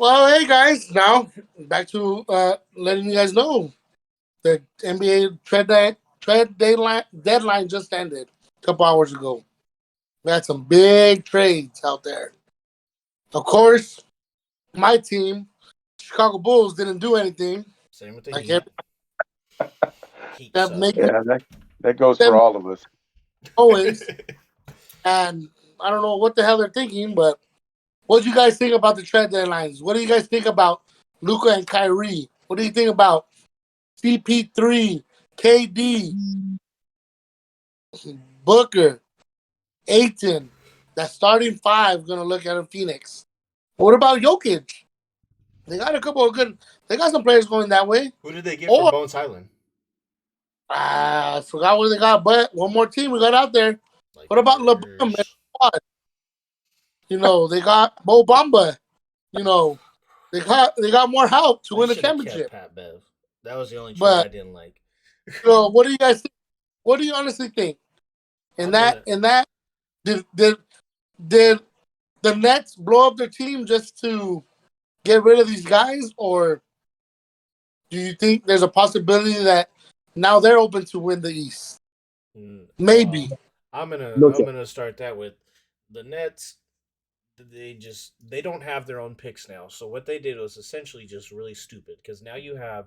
Well, hey guys, now back to letting you guys know the NBA deadline just ended a couple hours ago. We had some big trades out there. Of course, my team, Chicago Bulls, didn't do anything. Same with the I kept Heat. Heat kept suck. making Yeah, that goes for them all of us. always, and I don't know what the hell they're thinking. But what do you guys think about the trade deadlines? What do you guys think about Luca and Kyrie? What do you think about CP3, KD, Booker, Aiton? That starting five going to look at in Phoenix. What about Jokic? They got a couple of good. They got some players going that way. Who did they get from Or Bones Island? I forgot what they got, but one more team we got out there. Like What about LeBron? Man? What? They got Mo Bamba. You know, they got more help to They win the should have kept championship. Pat Bev. That was the only trade I But didn't like. what do you guys think? What do you honestly think? In I'm gonna. that did the Nets blow up their team just to get rid of these guys, or do you think there's a possibility that now they're open to win the East? Maybe. No I'm chance. gonna start that with the Nets. They don't have their own picks now. So what they did was essentially just really stupid because now you have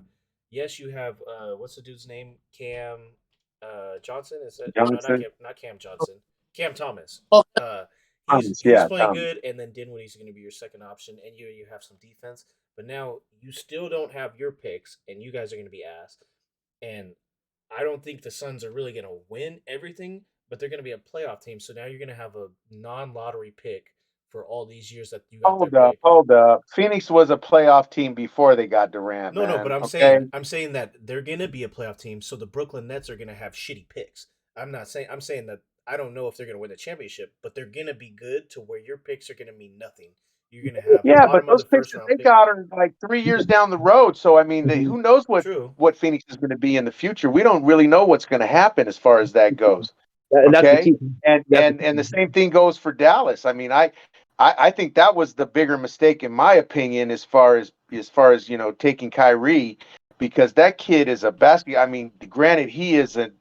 what's the dude's name? Cam Johnson, is that no, Johnson, not Cam Johnson. Cam Thomas. Okay. Uh Thomas, he's yeah, playing Thomas. good, and then Dinwiddie's going to be your second option, and you have some defense. But now you still don't have your picks, and you guys are going to be asked. And I don't think the Suns are really going to win everything, but they're going to be a playoff team. So now you're going to have a non-lottery pick for all these years that you got their pick. Hold up. Phoenix was a playoff team before they got Durant, No, but man. Okay. I'm saying that they're going to be a playoff team. So the Brooklyn Nets are going to have shitty picks. I'm saying that I don't know if they're going to win the championship, but they're going to be good to where your picks are going to mean nothing. You're going to have Yeah, but bottom of those the picks first that round they pick. got are like 3 years down the road. So I mean, who knows True. what Phoenix is going to be in the future? We don't really know what's going to happen as far as that goes. And that's the Okay, key. and the same thing goes for Dallas. I mean, I think that was the bigger mistake in my opinion as far as taking Kyrie, because that kid is a basket. I mean, granted, he's a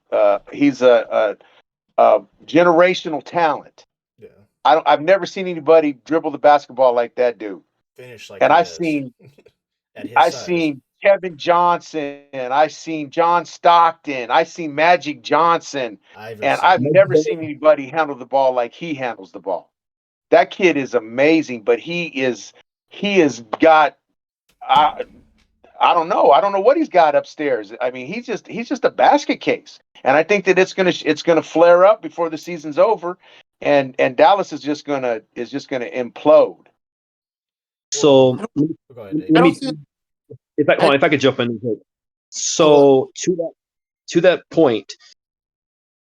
generational talent. Yeah. I've never seen anybody dribble the basketball like that dude. Finish like And he I've does seen at his I've size. seen Kevin Johnson, I've seen John Stockton, I've seen Magic Johnson, and I've Iverson. never seen anybody handle the ball like he handles the ball. That kid is amazing, but he has got I don't know. I don't know what he's got upstairs. I mean, he's just a basket case. And I think that it's gonna flare up before the season's over, and Dallas is just gonna implode. So Go ahead, Dave. I let don't me, see. if I could jump in. Oh, So to that point,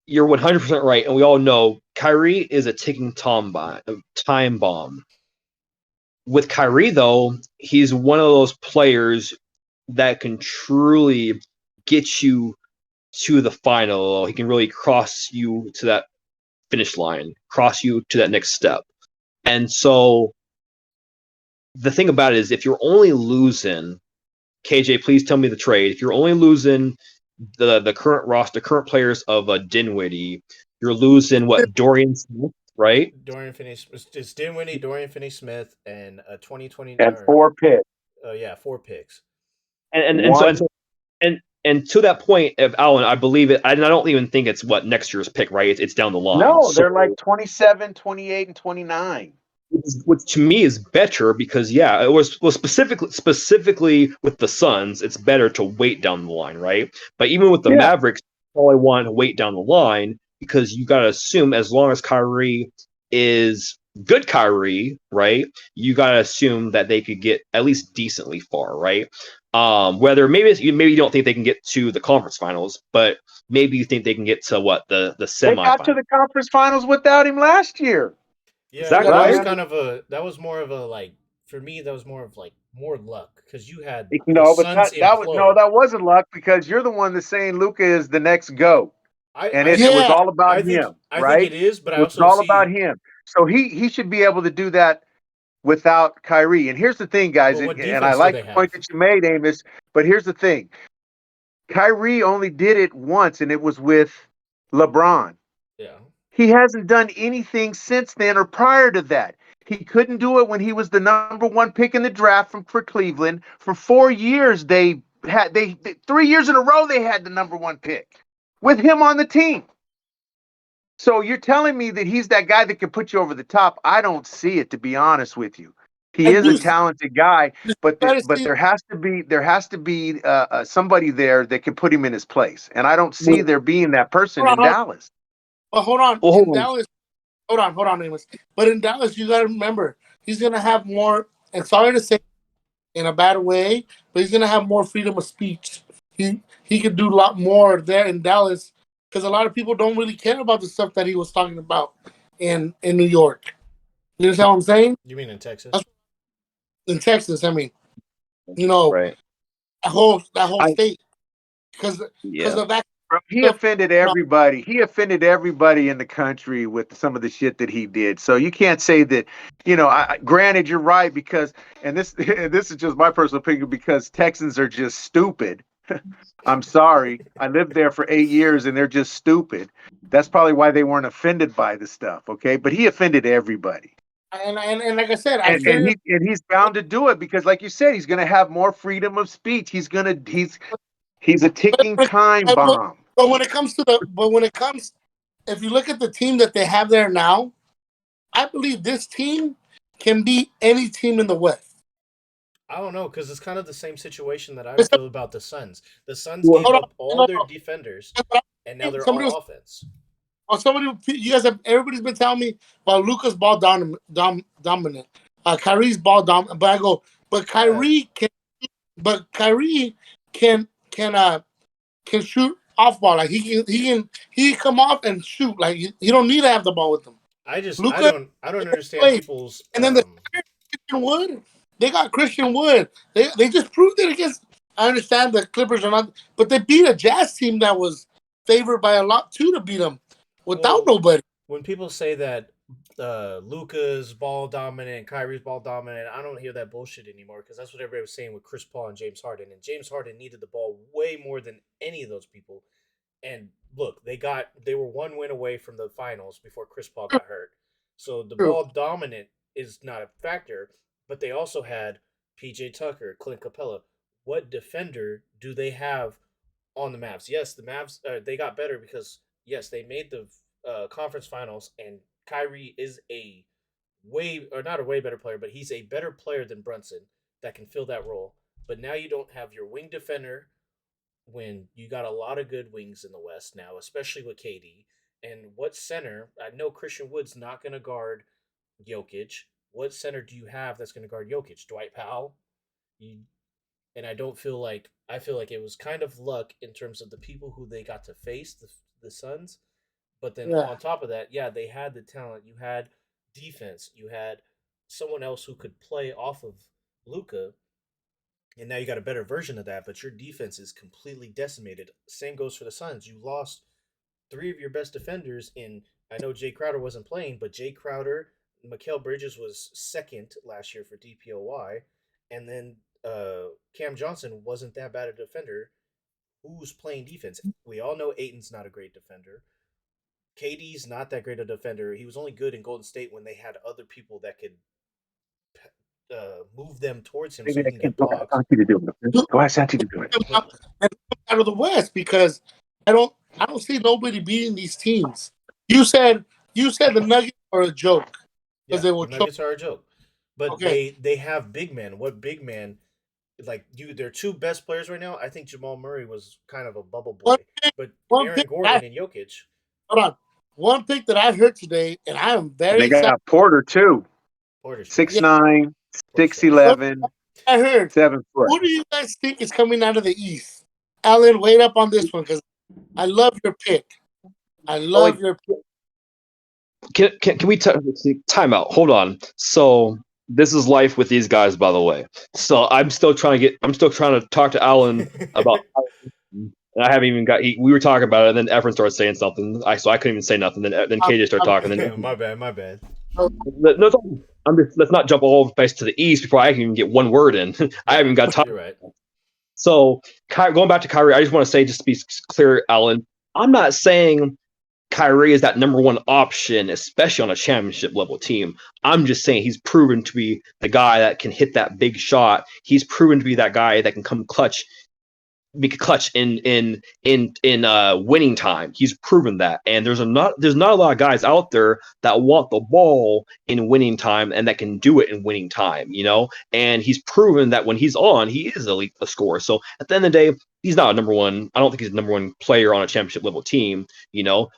you're 100% right, and we all know Kyrie is a ticking time bomb. With Kyrie, though, he's one of those players that can truly get you to the final. He can really cross you to that finish line, cross you to that next step. And so the thing about it is, if you're only losing, KJ, please tell me the trade. If you're only losing the current roster, current players of Dinwiddie, you're losing what, Dorian Smith, right? Dorian Finney-Smith. It's Dinwiddie, Dorian Finney-Smith, and a 2020 And 4 picks. 4 picks. One. And to that point, of Alan, I believe it. I don't even think it's what next year's pick, right? It's down the line. No, So, they're like 27, 28, and 29. which to me is better because it was specifically with the Suns, it's better to wait down the line, right? But even with the Yeah. Mavericks, probably want to wait down the line because you got to assume as long as Kyrie is good Kyrie, right? You got to assume that they could get at least decently far, right? Whether maybe you don't think they can get to the conference finals, but maybe you think they can get to what the They semifinals. got to the conference finals without him last year. Yeah, Is that that was right? kind of that was more of a like for me that was more of like more luck because you had the No, but Suns that implode. wasn't luck because you're the one that's saying Luka is the next GOAT. And I it was Yeah. all about I him, think right? it is, but It I was also all about see him. So he should be able to do that without Kyrie. And here's the thing, guys, Well, what and I defense do like they the point have? that you made, Amos, but here's the thing. Kyrie only did it once, and it was with LeBron. Yeah. He hasn't done anything since then or prior to that. He couldn't do it when he was the number one pick in the draft for Cleveland. For 4 years, they 3 years in a row they had the number one pick with him on the team. So you're telling me that he's that guy that can put you over the top? I don't see it, to be honest with you. He I is a do see. talented guy, but Gotta see. there has to be somebody there that can put him in his place, and I don't see Well, there being that person in Hold on. Dallas. But hold on. well, In hold on. Dallas, hold on, Amos. But in Dallas, you gotta remember, he's gonna have more. And sorry to say, in a bad way, but he's gonna have more freedom of speech. He could do a lot more there in Dallas because a lot of people don't really care about the stuff that he was talking about in New York. You understand what I'm saying? You mean in Texas? That's- In Texas, I mean, you know, Right. that whole I state because Yeah. of that He stuff. offended everybody. He offended everybody in the country with some of the shit that he did. So you can't say that, granted, you're right because, and this this is just my personal opinion, because Texans are just stupid. I'm sorry. I lived there for 8 years and they're just stupid. That's probably why they weren't offended by the stuff. Okay. But he offended everybody. And like I said, I And figured. he's bound to do it because, like you said, he's going to have more freedom of speech. He's a ticking time bomb. But when it comes if you look at the team that they have there now, I believe this team can beat any team in the West. I don't know because it's kind of the same situation that I Except, feel about the Suns. The Suns Well, gave hold on, up all no, their no. defenders, That's what and now they're somebody all was, offense. you guys have, everybody's been telling me about Luca's ball dominant, Kyrie's ball dominant. But I go, but Yeah, Kyrie can shoot off ball. Like he can come off and shoot. Like he don't need to have the ball with him. I Luca don't understand plays, people's and then the Christian Wood. They got Christian Wood. They just proved it against. I understand the Clippers are not, but they beat a Jazz team that was favored by a lot too to beat them without well, nobody. when people say that Luca's ball dominant, Kyrie's ball dominant, I don't hear that bullshit anymore because that's what everybody was saying with Chris Paul and James Harden, and James Harden needed the ball way more than any of those people. And look, they were one win away from the finals before Chris Paul got hurt. So the True. ball dominant is not a factor, but they also had PJ Tucker, Clint Capella. What defender do they have on the Mavs? Yes, the Mavs they got better because yes, they made the conference finals, and Kyrie is a way or not a way better player, but he's a better player than Brunson that can fill that role. But now you don't have your wing defender when you got a lot of good wings in the West now, especially with KD. And what center? I know Christian Wood's not going to guard Jokic. What center do you have that's going to guard Jokic? Dwight Powell. You, and I feel like it was kind of luck in terms of the people who they got to face the Suns. But then Yeah. on top of that, yeah, they had the talent. You had defense. You had someone else who could play off of Luca, and now you got a better version of that, but your defense is completely decimated. Same goes for the Suns. You lost three of your best defenders in. I know Jay Crowder wasn't playing, but Jay Crowder, Mikal Bridges was second last year for DPOY, and then Cam Johnson wasn't that bad a defender. Who's playing defense? We all know Aiton's not a great defender. KD's not that great a defender. He was only good in Golden State when they had other people that could move them towards him so Maybe he I can can't get go ask blocks. Santi to do it. Go ask Santi to do it. But Out of the West because I don't see nobody beating these teams. You said the Nuggets are a joke because yeah, they the will choke. Nuggets are a joke. But Okay. they have big men. What big man? Like their two best players right now. I think Jamal Murray was kind of a bubble boy, One but one Aaron pick Gordon and Jokic. hold on. One pick that I heard today, and I am And very they excited. got Porter too. Porter's trash. 6'9", Porter's trash. 6'11", I heard. 7 foot. Who do you guys think is coming out of the East? Alan, wait up on this one because I love your pick. I love your pick. Can we time out? Hold on. So this is life with these guys, by the way. So I'm still trying to talk to Alan about. And I haven't even got. We were talking about it, and then Efren started saying something. So I couldn't even say nothing. Then KJ started talking. Then My bad. no, let's not jump all the way to the East before I can even get one word in. I haven't got time. You're right. So going back to Kyrie, I just want to say, just to be clear, Alan, I'm not saying Kyrie is that number one option, especially on a championship level team. I'm just saying he's proven to be the guy that can hit that big shot. He's proven to be that guy that can come clutch, be clutch in winning time. He's proven that, and there's not a lot of guys out there that want the ball in winning time and that can do it in winning time. And he's proven that when he's on, he is elite the scorer. So at the end of the day, he's not a number one. I don't think he's a number one player on a championship level team.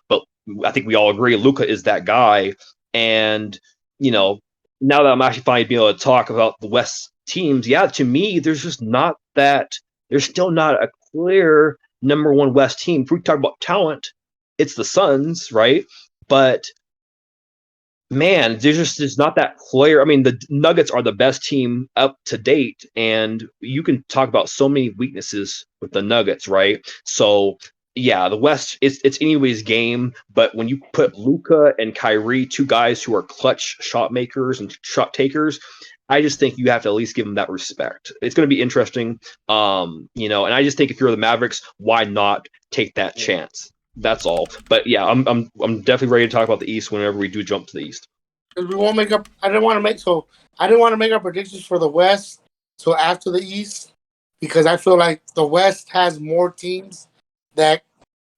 But I think we all agree Luka is that guy. And now that I'm actually finally being able to talk about the West teams, yeah, to me, there's just not that. There's still not a clear number one West team. If we talk about talent, it's the Suns, right? But man, there's not that player. I mean, the Nuggets are the best team up to date, and you can talk about so many weaknesses with the Nuggets, right? So yeah, the West, it's anybody's game, but when you put Luka and Kyrie, two guys who are clutch shot makers and shot takers, I just think you have to at least give them that respect. It's going to be interesting, and I just think if you're the Mavericks, why not take that chance? That's all. But yeah, I'm definitely ready to talk about the East whenever we do jump to the East. We won't make up. I didn't want to make our predictions for the West so after the East, because I feel like the West has more teams that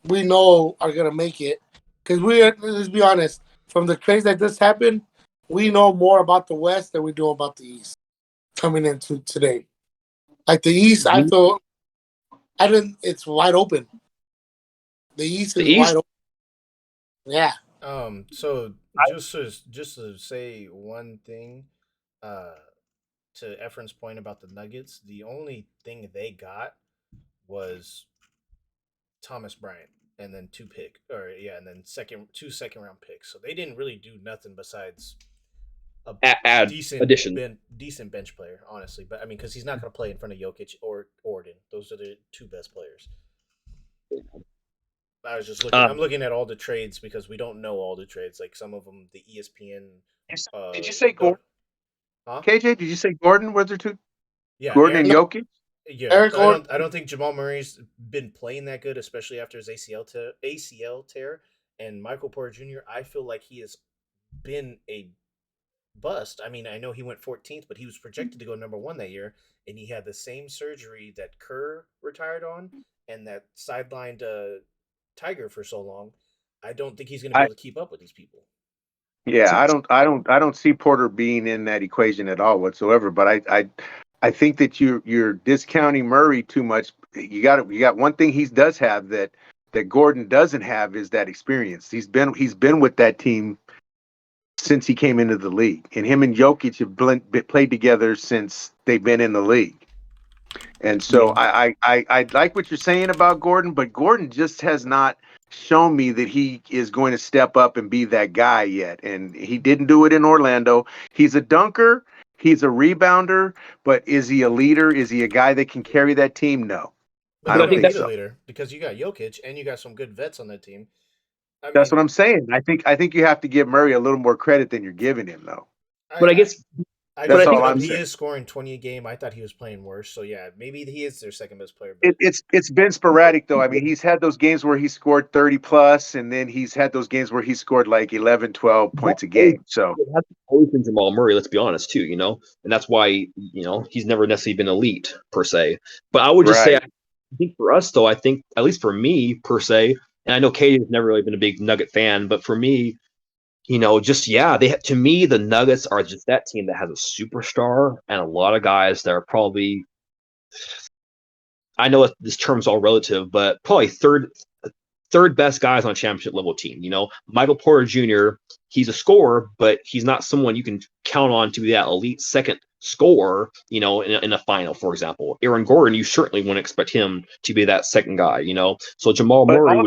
we know are gonna make it. Because let's be honest, from the trades that just happened, we know more about the West than we do about the East coming into today. Like the East, I feel it's wide open. The East is wide open. Yeah. So just to say one thing, to Efren's point about the Nuggets, the only thing they got was Thomas Bryant and then two second round picks. So they didn't really do nothing besides a decent bench player, honestly. But I mean, because he's not going to play in front of Jokic or Gordon. Those are the two best players. I was just looking. I'm looking at all the trades because we don't know all the trades. Like some of them, the ESPN. Did you say Gordon? Huh? KJ, did you say Gordon? Was there two? Yeah, Gordon and Jokic. Yeah, I don't think Jamal Murray's been playing that good, especially after his ACL tear. And Michael Porter Jr., I feel like he has been a bust. I mean, I know he went 14th, but he was projected to go number one that year, and he had the same surgery that Kerr retired on, and that sidelined Tiger for so long. I don't think he's going to be able to keep up with these people. Yeah, I don't see Porter being in that equation at all whatsoever. But I think that you're discounting Murray too much. You got one thing he does have that Gordon doesn't have is that experience. He's been with that team since he came into the league, and him and Jokic have played together since they've been in the league. And so I like what you're saying about Gordon, but Gordon just has not shown me that he is going to step up and be that guy yet. And he didn't do it in Orlando. He's a dunker. He's a rebounder, but is he a leader? Is he a guy that can carry that team? No. But I don't think so. A leader because you got Jokic and you got some good vets on that team. That's what I'm saying. I think you have to give Murray a little more credit than you're giving him, though. But I guess that's all I'm saying. He is scoring 20 a game. I thought he was playing worse. So yeah, maybe he is their second best player. It's been sporadic though. I mean, he's had those games where he scored 30 plus, and then he's had those games where he scored like 11, 12 points a game. So that's always been Jamal Murray. Let's be honest too, and that's why he's never necessarily been elite per se. But I would just say, I think for us though, I think at least for me per se, and I know Katie has never really been a big Nugget fan, but for me, to me, the Nuggets are just that team that has a superstar and a lot of guys that are probably, I know this term's all relative, but probably third best guys on a championship level team. Michael Porter Jr., he's a scorer, but he's not someone you can count on to be that elite second scorer, in a final, for example. Aaron Gordon, you certainly wouldn't expect him to be that second guy, So Jamal Murray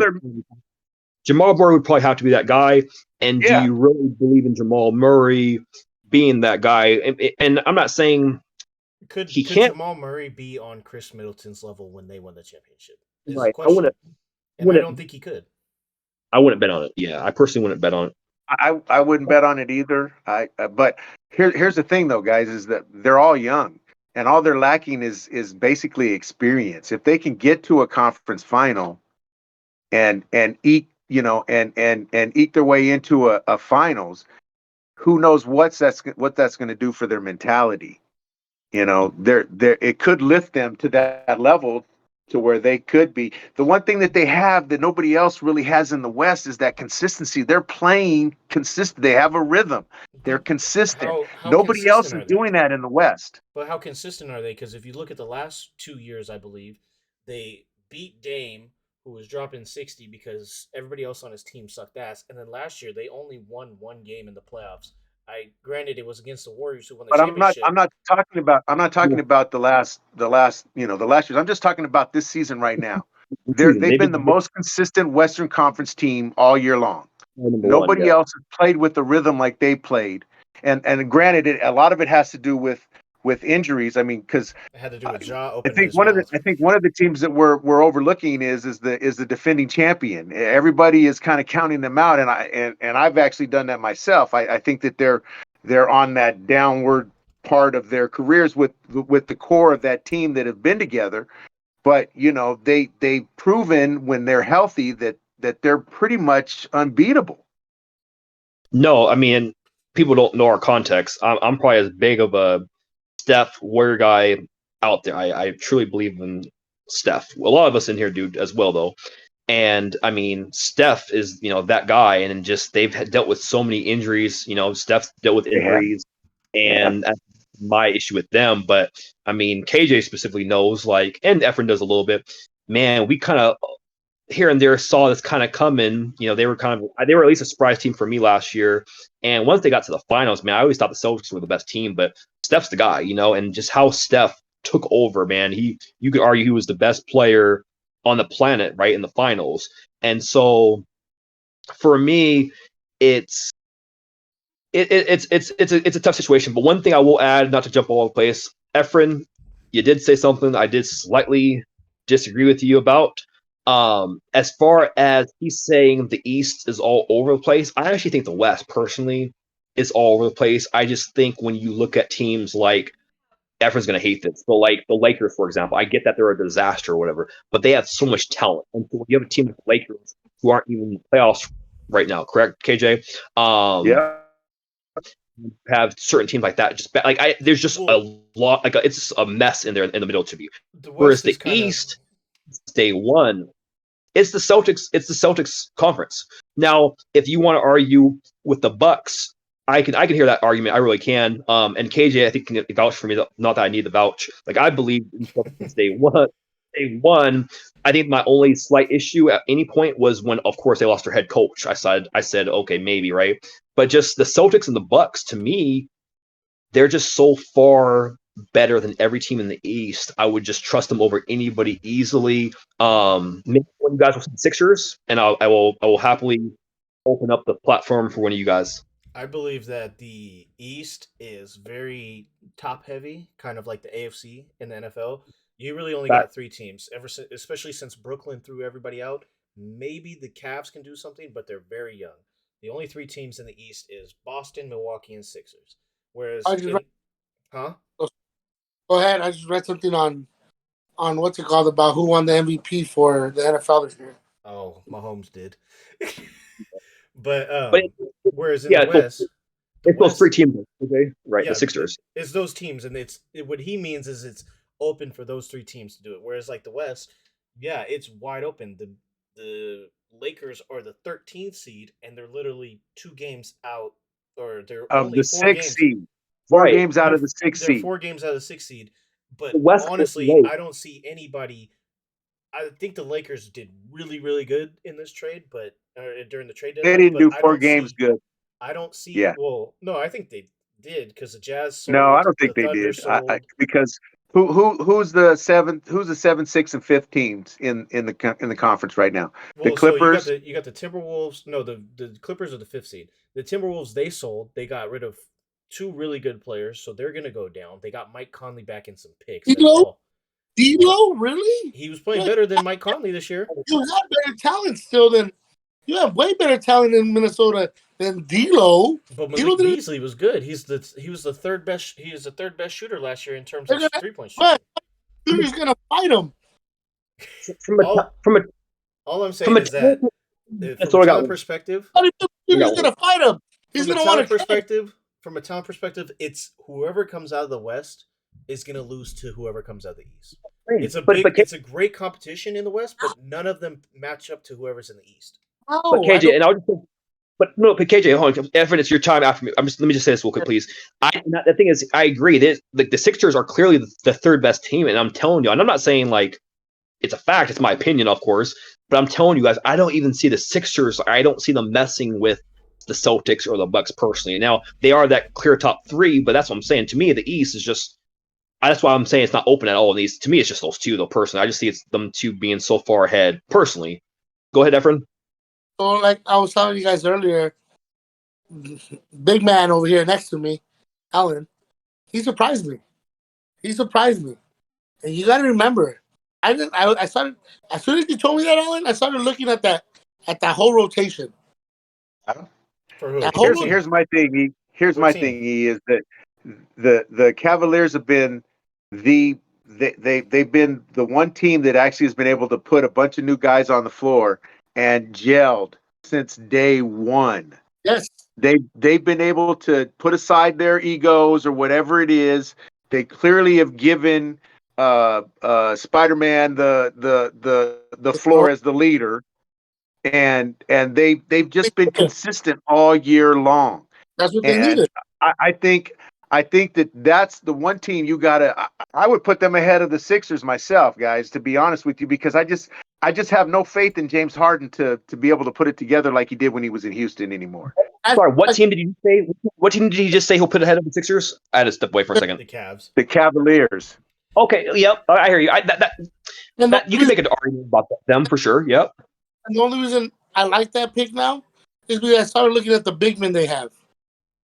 would probably have to be that guy. And do you really believe in Jamal Murray being that guy? And I'm not saying could Jamal Murray be on Chris Middleton's level when they won the championship? Right. I don't think he could. I wouldn't bet on it. Yeah, I personally wouldn't bet on it. I wouldn't bet on it either. But here's the thing though, guys, is that they're all young and all they're lacking is basically experience. If they can get to a conference final and eke, and eke their way into a finals, who knows what that's going to do for their mentality. They're it could lift them to that level to where they could be. The one thing that they have that nobody else really has in the West is that consistency. They're playing consistent. They have a rhythm. They're But consistent. how Nobody else consistent is are they? doing that in the West. But how consistent are they? Because if you look at the last 2 years, I believe they beat Dame, who was dropping 60 because everybody else on his team sucked ass. And then last year they only won one game in the playoffs. I granted it was against the Warriors who won the But championship. I'm not talking about the last years. I'm just talking about this season right now. They've Maybe been the most consistent Western Conference team all year long. number one. Nobody Yeah. else has played with the rhythm like they played. And granted, a lot of it has to do with injuries. I mean, because It had to do with Jaw I opening think his mouth. one of the teams that we're overlooking is the defending champion. Everybody is kind of counting them out, and I've actually done that myself. I think that they're on that downward part of their careers with the core of that team that have been together. But they've proven when they're healthy that they're pretty much unbeatable. No, I mean, people don't know our context. I'm probably as big of a Steph Warrior guy out there. I truly believe in Steph. A lot of us in here do as well, though. And I mean, Steph is that guy, and just they've dealt with so many injuries. Steph's dealt with They have. injuries, and that's my issue with them. But I mean, KJ specifically knows, and Efren does a little bit. Man, we kind of here and there saw this kind of coming. They were at least a surprise team for me last year. And once they got to the finals, man, I always thought the Celtics were the best team, but Steph's the guy, and just how Steph took over, man. You could argue he was the best player on the planet, right, in the finals. And so for me, it's a tough situation. But one thing I will add, not to jump all over the place, Efren, you did say something I did slightly disagree with you about. As far as he's saying the East is all over the place, I actually think the West, personally, is all over the place. I just think when you look at teams like Efren's going to hate this, but like the Lakers, for example, I get that they're a disaster or whatever, but they have so much talent. And so you have a team like the Lakers who aren't even in the playoffs right now, correct, KJ? Yeah. Have certain teams like that there's just a lot, it's just a mess in there in the middle to me. Whereas the East, day one, it's the Celtics conference. Now, if you want to argue with the Bucks, I can hear that argument. I really can. And KJ, I think, can vouch for me. Not that I need the vouch. I believe in Celtics since day one. Day one, I think my only slight issue at any point was when, of course, they lost their head coach. I said, okay, maybe, right? But just the Celtics and the Bucks, to me, they're just so far better than every team in the East. I would just trust them over anybody easily. Maybe when you guys will see the Sixers, and I will happily open up the platform for one of you guys. I believe that the East is very top heavy, kind of like the AFC in the NFL. You really only got three teams, especially since Brooklyn threw everybody out. Maybe the Cavs can do something, but they're very young. The only three teams in the East is Boston, Milwaukee, and Sixers. Whereas, Go ahead. I just read something on what's it called about who won the MVP for the NFL this year. Oh, Mahomes did. but whereas in the West, it's those three teams, okay? Right, yeah, the Sixers. It's those teams, and what he means is it's open for those three teams to do it. Whereas like the West, yeah, it's wide open. The Lakers are the 13th seed, and they're literally 2 games out, or they're of only the 4 6th games. seed. 4 games out of the 6th seed. They're 4 games out of the 6th seed. But West honestly, I don't see anybody. I think the Lakers did really, really good in this trade, but during the trade deadline. They didn't do 4 games good. I don't see. Yeah. Well, no, I think they did because the Jazz sold. No, I don't think they did. Because who's the 7th, 6th, and 5th teams in the conference right now? Well, the Clippers. So you got the Timberwolves. No, the Clippers are the 5th seed. The Timberwolves they sold. They got rid of 2 really good players, so they're gonna go down. They got Mike Conley back in some picks. D'Lo, really? He was playing better than Mike Conley this year. You have better talent still than you have way better talent in Minnesota then D'Lo. But D'Lo Malik didn't. Beasley was good. He was the third best. He is the third best shooter last year in terms They're of gonna, 3-point shooting. but Shooter's gonna fight him. All I'm saying is that that's from a what I got. talent perspective, Shooter's gonna fight him. He's from a gonna want talent to trade. perspective, from a talent perspective, it's whoever comes out of the West is going to lose to whoever comes out of the East. It's a great competition in the West, but none of them match up to whoever's in the East. No, But KJ, and I'll just but KJ, hold on. Evan, it's your time after me. Let me just say this real quick, please. The thing is, I agree. The Sixers are clearly the third best team, and I'm telling you, and I'm not saying like it's a fact. It's my opinion, of course, but I'm telling you guys, I don't even see the Sixers. I don't see them messing with the Celtics or the Bucks personally. Now they are that clear top three, but that's what I'm saying. To me, the East is just. That's why I'm saying it's not open at all. To me, it's just those two, though. Personally, I just see it's them two being so far ahead. Personally, go ahead, Efren. So, like I was telling you guys earlier, big man over here next to me, Alan, he surprised me. And you got to remember, I started as soon as you told me that, Alan. I started looking at that whole rotation. For who? That whole Here's my thing. Here's my thing. Is that the Cavaliers have been they've been the one team that actually has been able to put a bunch of new guys on the floor and gelled since day one. Yes. They've been able to put aside their egos or whatever it is. They clearly have given Spider-Man the floor as the leader, and they've just been consistent all year long. That's what they And needed. I think that's the one team you gotta. I would put them ahead of the Sixers myself, guys. To be honest with you, because I just have no faith in James Harden to be able to put it together like he did when he was in Houston anymore. Sorry, what team did you say? What team did you just say he'll put ahead of the Sixers? I had to step away for a second. The Cavs. The Cavaliers. Okay, yep, I hear you. You can make an argument about them for sure. Yep. And the only reason I like that pick now is because I started looking at the big men they have.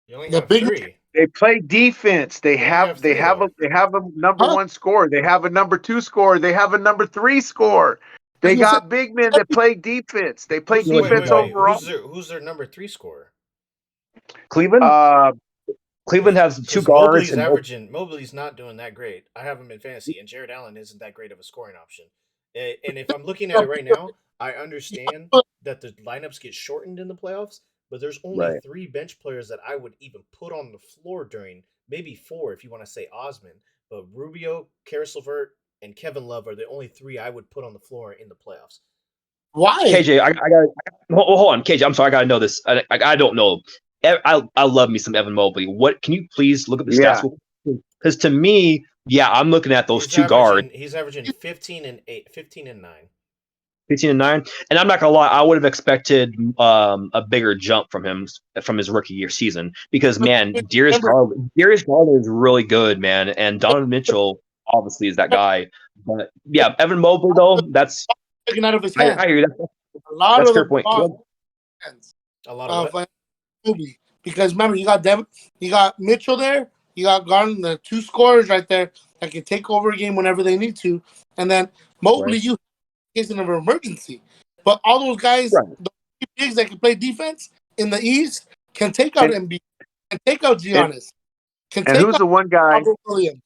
You only have three. They play defense. They have a number one scorer. They have a number two scorer. They have a number three scorer. They got big men that play defense. They play defense overall. Who's their number three scorer? Cleveland. Cleveland has two guards. Mobley's not doing that great. I have him in fantasy, and Jared Allen isn't that great of a scoring option. And if I'm looking at it right now, I understand that the lineups get shortened in the playoffs, but there's only 3 bench players that I would even put on the floor during, maybe 4 if you want to say Osman, but Rubio, Karis LeVert, and Kevin Love are the only 3 I would put on the floor in the playoffs. Why? KJ, I got hold on, KJ. I'm sorry, I gotta know this. I don't know. I love me some Evan Mobley. What can you please look at the stats? Because to me, I'm looking at those two guards. He's averaging 15 and 9. 15 and 9, and I'm not gonna lie, I would have expected a bigger jump from him from his rookie year season because man, Darius Garland is really good, man, and Donovan Mitchell obviously is that guy. But yeah, Evan Mobley though, that's taken out of his hands. I hear you. That's a fair point. A lot of Mobley, because remember you got Mitchell there, you got Garland, the 2 scorers right there that can take over a game whenever they need to, and then Mobley you is in an emergency. But all those guys, the bigs that can play defense in the East, can take out Embiid, can take out Giannis, who's the one guy? Robert Williams.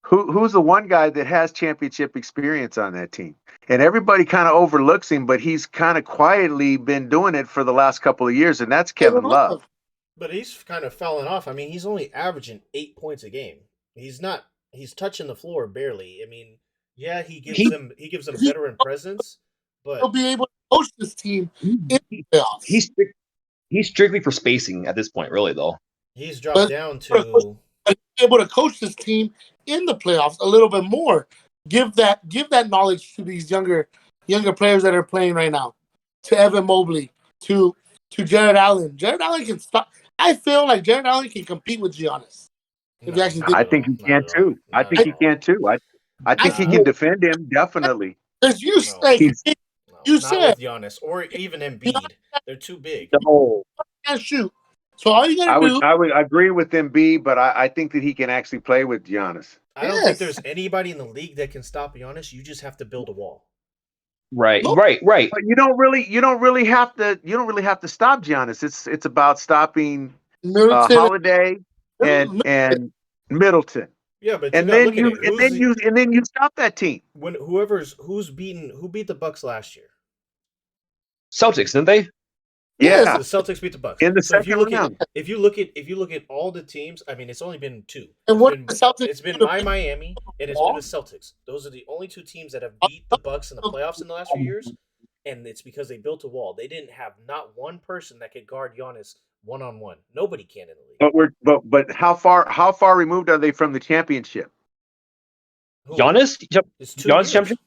Who's the one guy that has championship experience on that team? And everybody kind of overlooks him, but he's kind of quietly been doing it for the last couple of years, and that's Kevin Love. But he's kind of fallen off. I mean, he's only averaging 8 points a game. He's touching the floor barely. I mean, yeah, he gives them veteran presence, but he'll be able to coach this team in the playoffs. He's strictly for spacing at this point, really, though. He's dropped down to able to coach this team in the playoffs a little bit more. Give that knowledge to these younger players that are playing right now. To Evan Mobley, to Jared Allen. Jared Allen can stop. I feel like Jared Allen can compete with Giannis. I think he can too. I think he can too. I think he can defend him definitely. Because you said with Giannis or even Embiid, they're too big. No. Can't shoot. So all you gotta do. I would agree with Embiid, but I think that he can actually play with Giannis. I don't think there's anybody in the league that can stop Giannis. You just have to build a wall. Right, No. right. But you don't really have to stop Giannis. It's about stopping Middleton, Holiday and Middleton. Yeah, but you And got to then look at you it. Who's the stop that team. who beat the Bucks last year? Celtics, didn't they? yes. The Yeah, Celtics beat the Bucks. in the So second round. if you look at all the teams, I mean, it's only been two. And what the Celtics It's been do to my beat Miami and the it's been the wall? Celtics. Those are the only two teams that have beat the Bucks in the playoffs in the last few years, and it's because they built a wall. They didn't have not one person that could guard Giannis one on one. Nobody can in the league. But how far removed are they from the championship? Who? Giannis, It's 2 Giannis years. championship.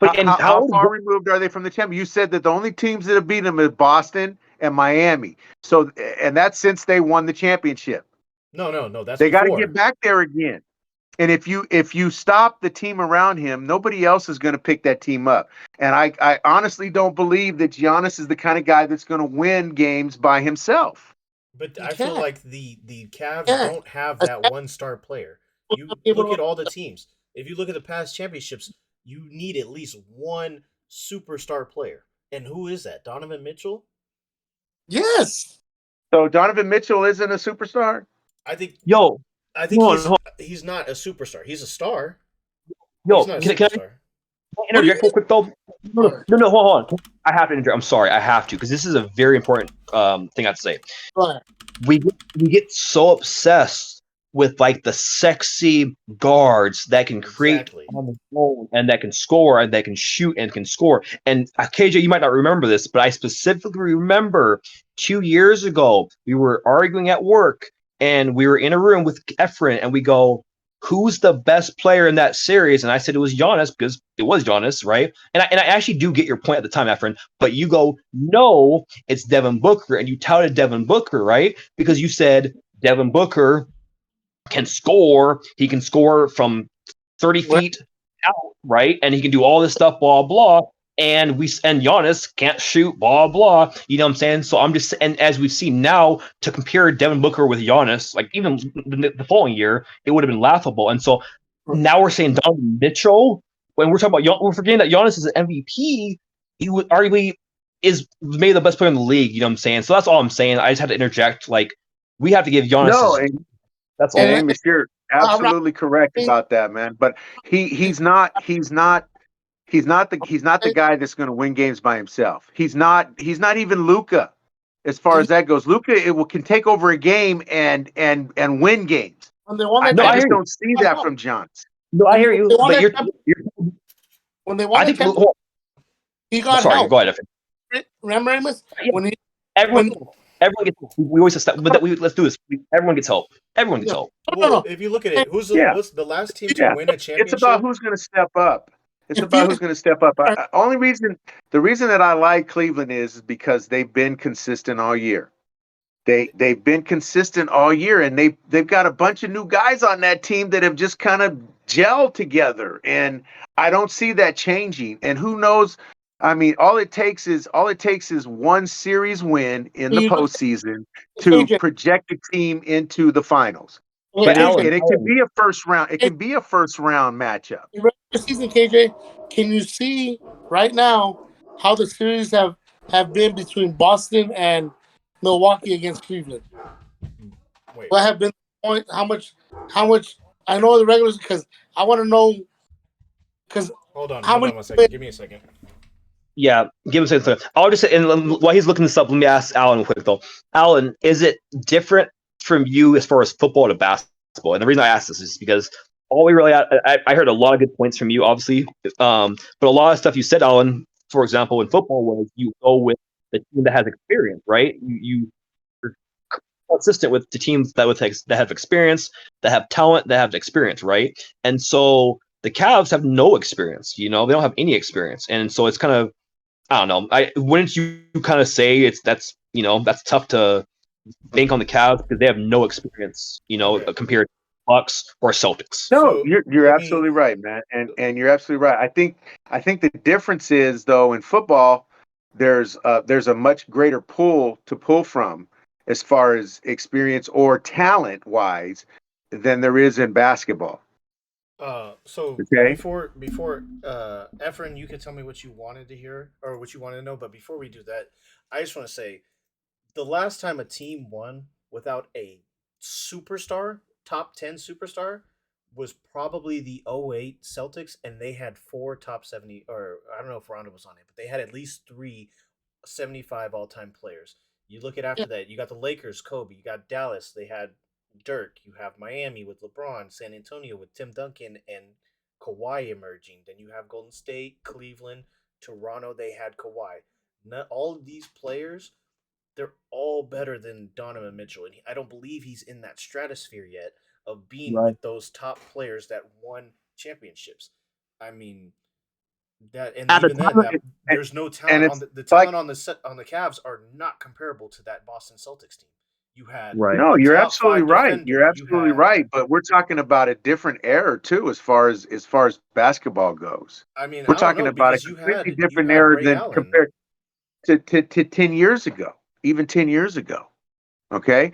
How, But and how, how how old? far removed are they from the champion? You said that the only teams that have beaten them is Boston and Miami. So, and that's since they won the championship. No. That's They got to before. get back there again. And if you stop the team around him, nobody else is going to pick that team up. And I honestly don't believe that Giannis is the kind of guy that's going to win games by himself. But You I feel can't. like the Cavs Yeah. don't have that one star player. You look at all the teams. If you look at the past championships, you need at least one superstar player. And who is that? Donovan Mitchell? Yes. So Donovan Mitchell isn't a superstar? I think Yo, hold on. he's not a superstar. He's a star. Yo, He's not a can I superstar. interject real quick though? Sure. No, hold on. I have to interject. I'm sorry, I have to because this is a very important thing I have to say. Right. We get so obsessed with like the sexy guards that can create Exactly. on the phone and that can score and that can shoot and can score. And KJ, you might not remember this, but I specifically remember 2 years ago we were arguing at work and we were in a room with Efren and we go, "Who's the best player in that series?" And I said it was Giannis because it was Giannis, right? And I actually do get your point at the time, Efren. But you go, "No, it's Devin Booker," and you touted Devin Booker, right? Because you said Devin Booker can score. He can score from 30 feet out, right? And he can do all this stuff, blah, blah. And Giannis can't shoot, blah, blah. You know what I'm saying? So I'm just, and as we've seen now, to compare Devin Booker with Giannis, like even the following year, it would have been laughable. And so now we're saying Donovan Mitchell, when we're talking about, we're forgetting that Giannis is an MVP. He would arguably is maybe the best player in the league. You know what I'm saying? So that's all I'm saying. I just had to interject. Like, we have to give Giannis No, that's all. and Amos, you're absolutely correct about that, man. But he's not the guy that's going to win games by himself. He's not even Luka as far as that goes. Luka can take over a game and win games. When they won I that just don't see that from Giannis. No, I hear you, but when they won I the think championship, he got sorry, help. go ahead. Remember, Amos? Yeah. When he Everyone gets help. We always step, but let's do this. Everyone gets help. Everyone gets help. Well, if you look at it, what's the last team to win a championship? It's about who's going to step up. It's about who's going to step up. The reason that I like Cleveland is because they've been consistent all year. They've been consistent all year, and they've got a bunch of new guys on that team that have just kind of gelled together, and I don't see that changing. And who knows? I mean, all it takes is one series win in the postseason to project a team into the finals. But Alan, it can be a first round. It can be a first round matchup. Regular season, KJ, can you see right now how the series have been between Boston and Milwaukee against Cleveland? Wait. What have been the point? How much? I know the regulars because I want to know. Because hold on 1 second. Give me a second. Yeah, give him a second. I'll just say, and while he's looking this up, let me ask Alan quick though. Alan, is it different from you as far as football to basketball? And the reason I ask this is because all we really, I heard a lot of good points from you, obviously, but a lot of stuff you said, Alan, for example, in football, was you go with the team that has experience, right? You're consistent with the teams that have experience, that have talent, that have experience, right? And so the Cavs have no experience. You know, they don't have any experience, and so it's kind of, I don't know. Wouldn't you kind of say that's tough to bank on the Cavs because they have no experience, compared to Bucks or Celtics. No, you're absolutely right, man, and you're absolutely right. I think the difference is though in football, there's a much greater pool to pull from as far as experience or talent wise than there is in basketball. So Okay. before Efren, you could tell me what you wanted to hear or what you wanted to know, but before we do that, I just want to say the last time a team won without a superstar, top 10 superstar, was probably the '08 Celtics, and they had four top 70, or I don't know if Rondo was on it, but they had at least three 75 all-time players. You look at Yeah. after that, you got the Lakers, Kobe, you got Dallas, they had Dirk, you have Miami with LeBron, San Antonio with Tim Duncan and Kawhi emerging. Then you have Golden State, Cleveland, Toronto, they had Kawhi. Not all of these players, they're all better than Donovan Mitchell. And I don't believe he's in that stratosphere yet of being Right. with those top players that won championships. I mean, that and At the even then time, that there's no and talent on it's the like, talent on the set on the Cavs are not comparable to that Boston Celtics team. You had Right. no, a you're top absolutely five right. defender. You're You absolutely had right. But we're talking about a different era too, as far as basketball goes. I mean, We're I don't talking know about a because completely you different had era Ray than Allen. compared to 10 years ago, even 10 years ago. Okay,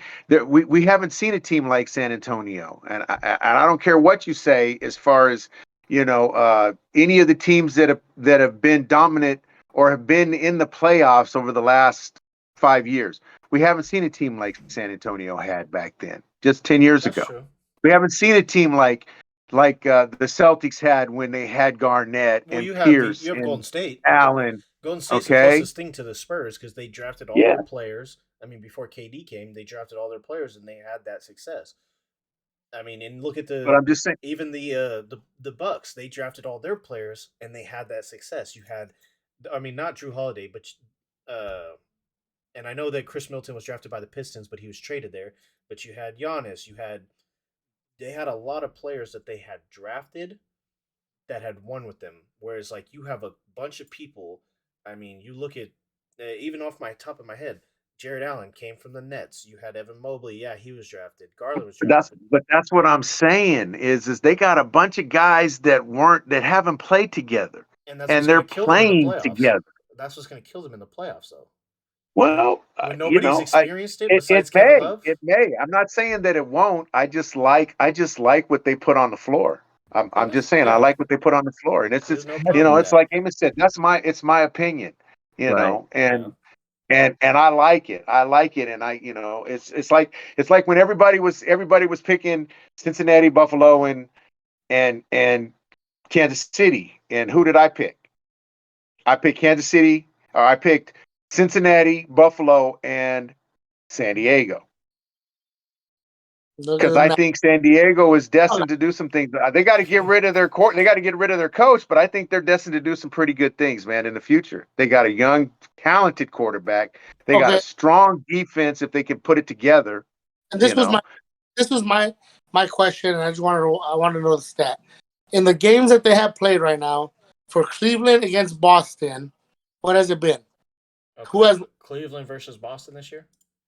we haven't seen a team like San Antonio, and I don't care what you say as far as any of the teams that have been dominant or have been in the playoffs over the last 5 years. We haven't seen a team like San Antonio had back then, just 10 years That's ago. true. We haven't seen a team like the Celtics had when they had Garnett Well, and you Pierce have Golden and State. Allen. Golden State's the Okay, closest thing to the Spurs because they drafted all yeah, their players. I mean, before KD came, they drafted all their players and they had that success. I mean, and look at but I'm just saying. even the Bucks. They drafted all their players and they had that success. You had, I mean, not Drew Holiday, but uh, and I know that Chris Middleton was drafted by the Pistons, but he was traded there. But you had Giannis. They had a lot of players that they had drafted that had won with them. Whereas like you have a bunch of people. I mean, you look at even off my top of my head, Jared Allen came from the Nets. You had Evan Mobley. Yeah, he was drafted. Garland was drafted, But that's what I'm saying is they got a bunch of guys that haven't played together, and that's what's and going they're to kill them in the playing playoffs. together. That's what's going to kill them in the playoffs, though. Well, When nobody's I experienced it it besides Kevin may Love. it may. I'm not saying that it won't. I just like what they put on the floor. Yeah, I'm that's just saying I yeah. like what they put on the floor, and it's There's just no problem with it's that. like Amos said. It's my opinion, Right. Yeah. and I like it. I like it, and it's like when everybody was picking Cincinnati, Buffalo, and Kansas City. And who did I pick? I picked Kansas City, or I picked Cincinnati, Buffalo, and San Diego. Look Because at I that. think San Diego is destined to do some things. They got to get rid of their court. They got to get rid of their coach, but I think they're destined to do some pretty good things, man, in the future. They got a young, talented quarterback. They got a Okay, strong defense if they can put it together. and You know, this was my question, and I want to know the stat in the games that they have played right now for Cleveland against Boston. What has it been? Who Okay. has? Cleveland versus Boston this year.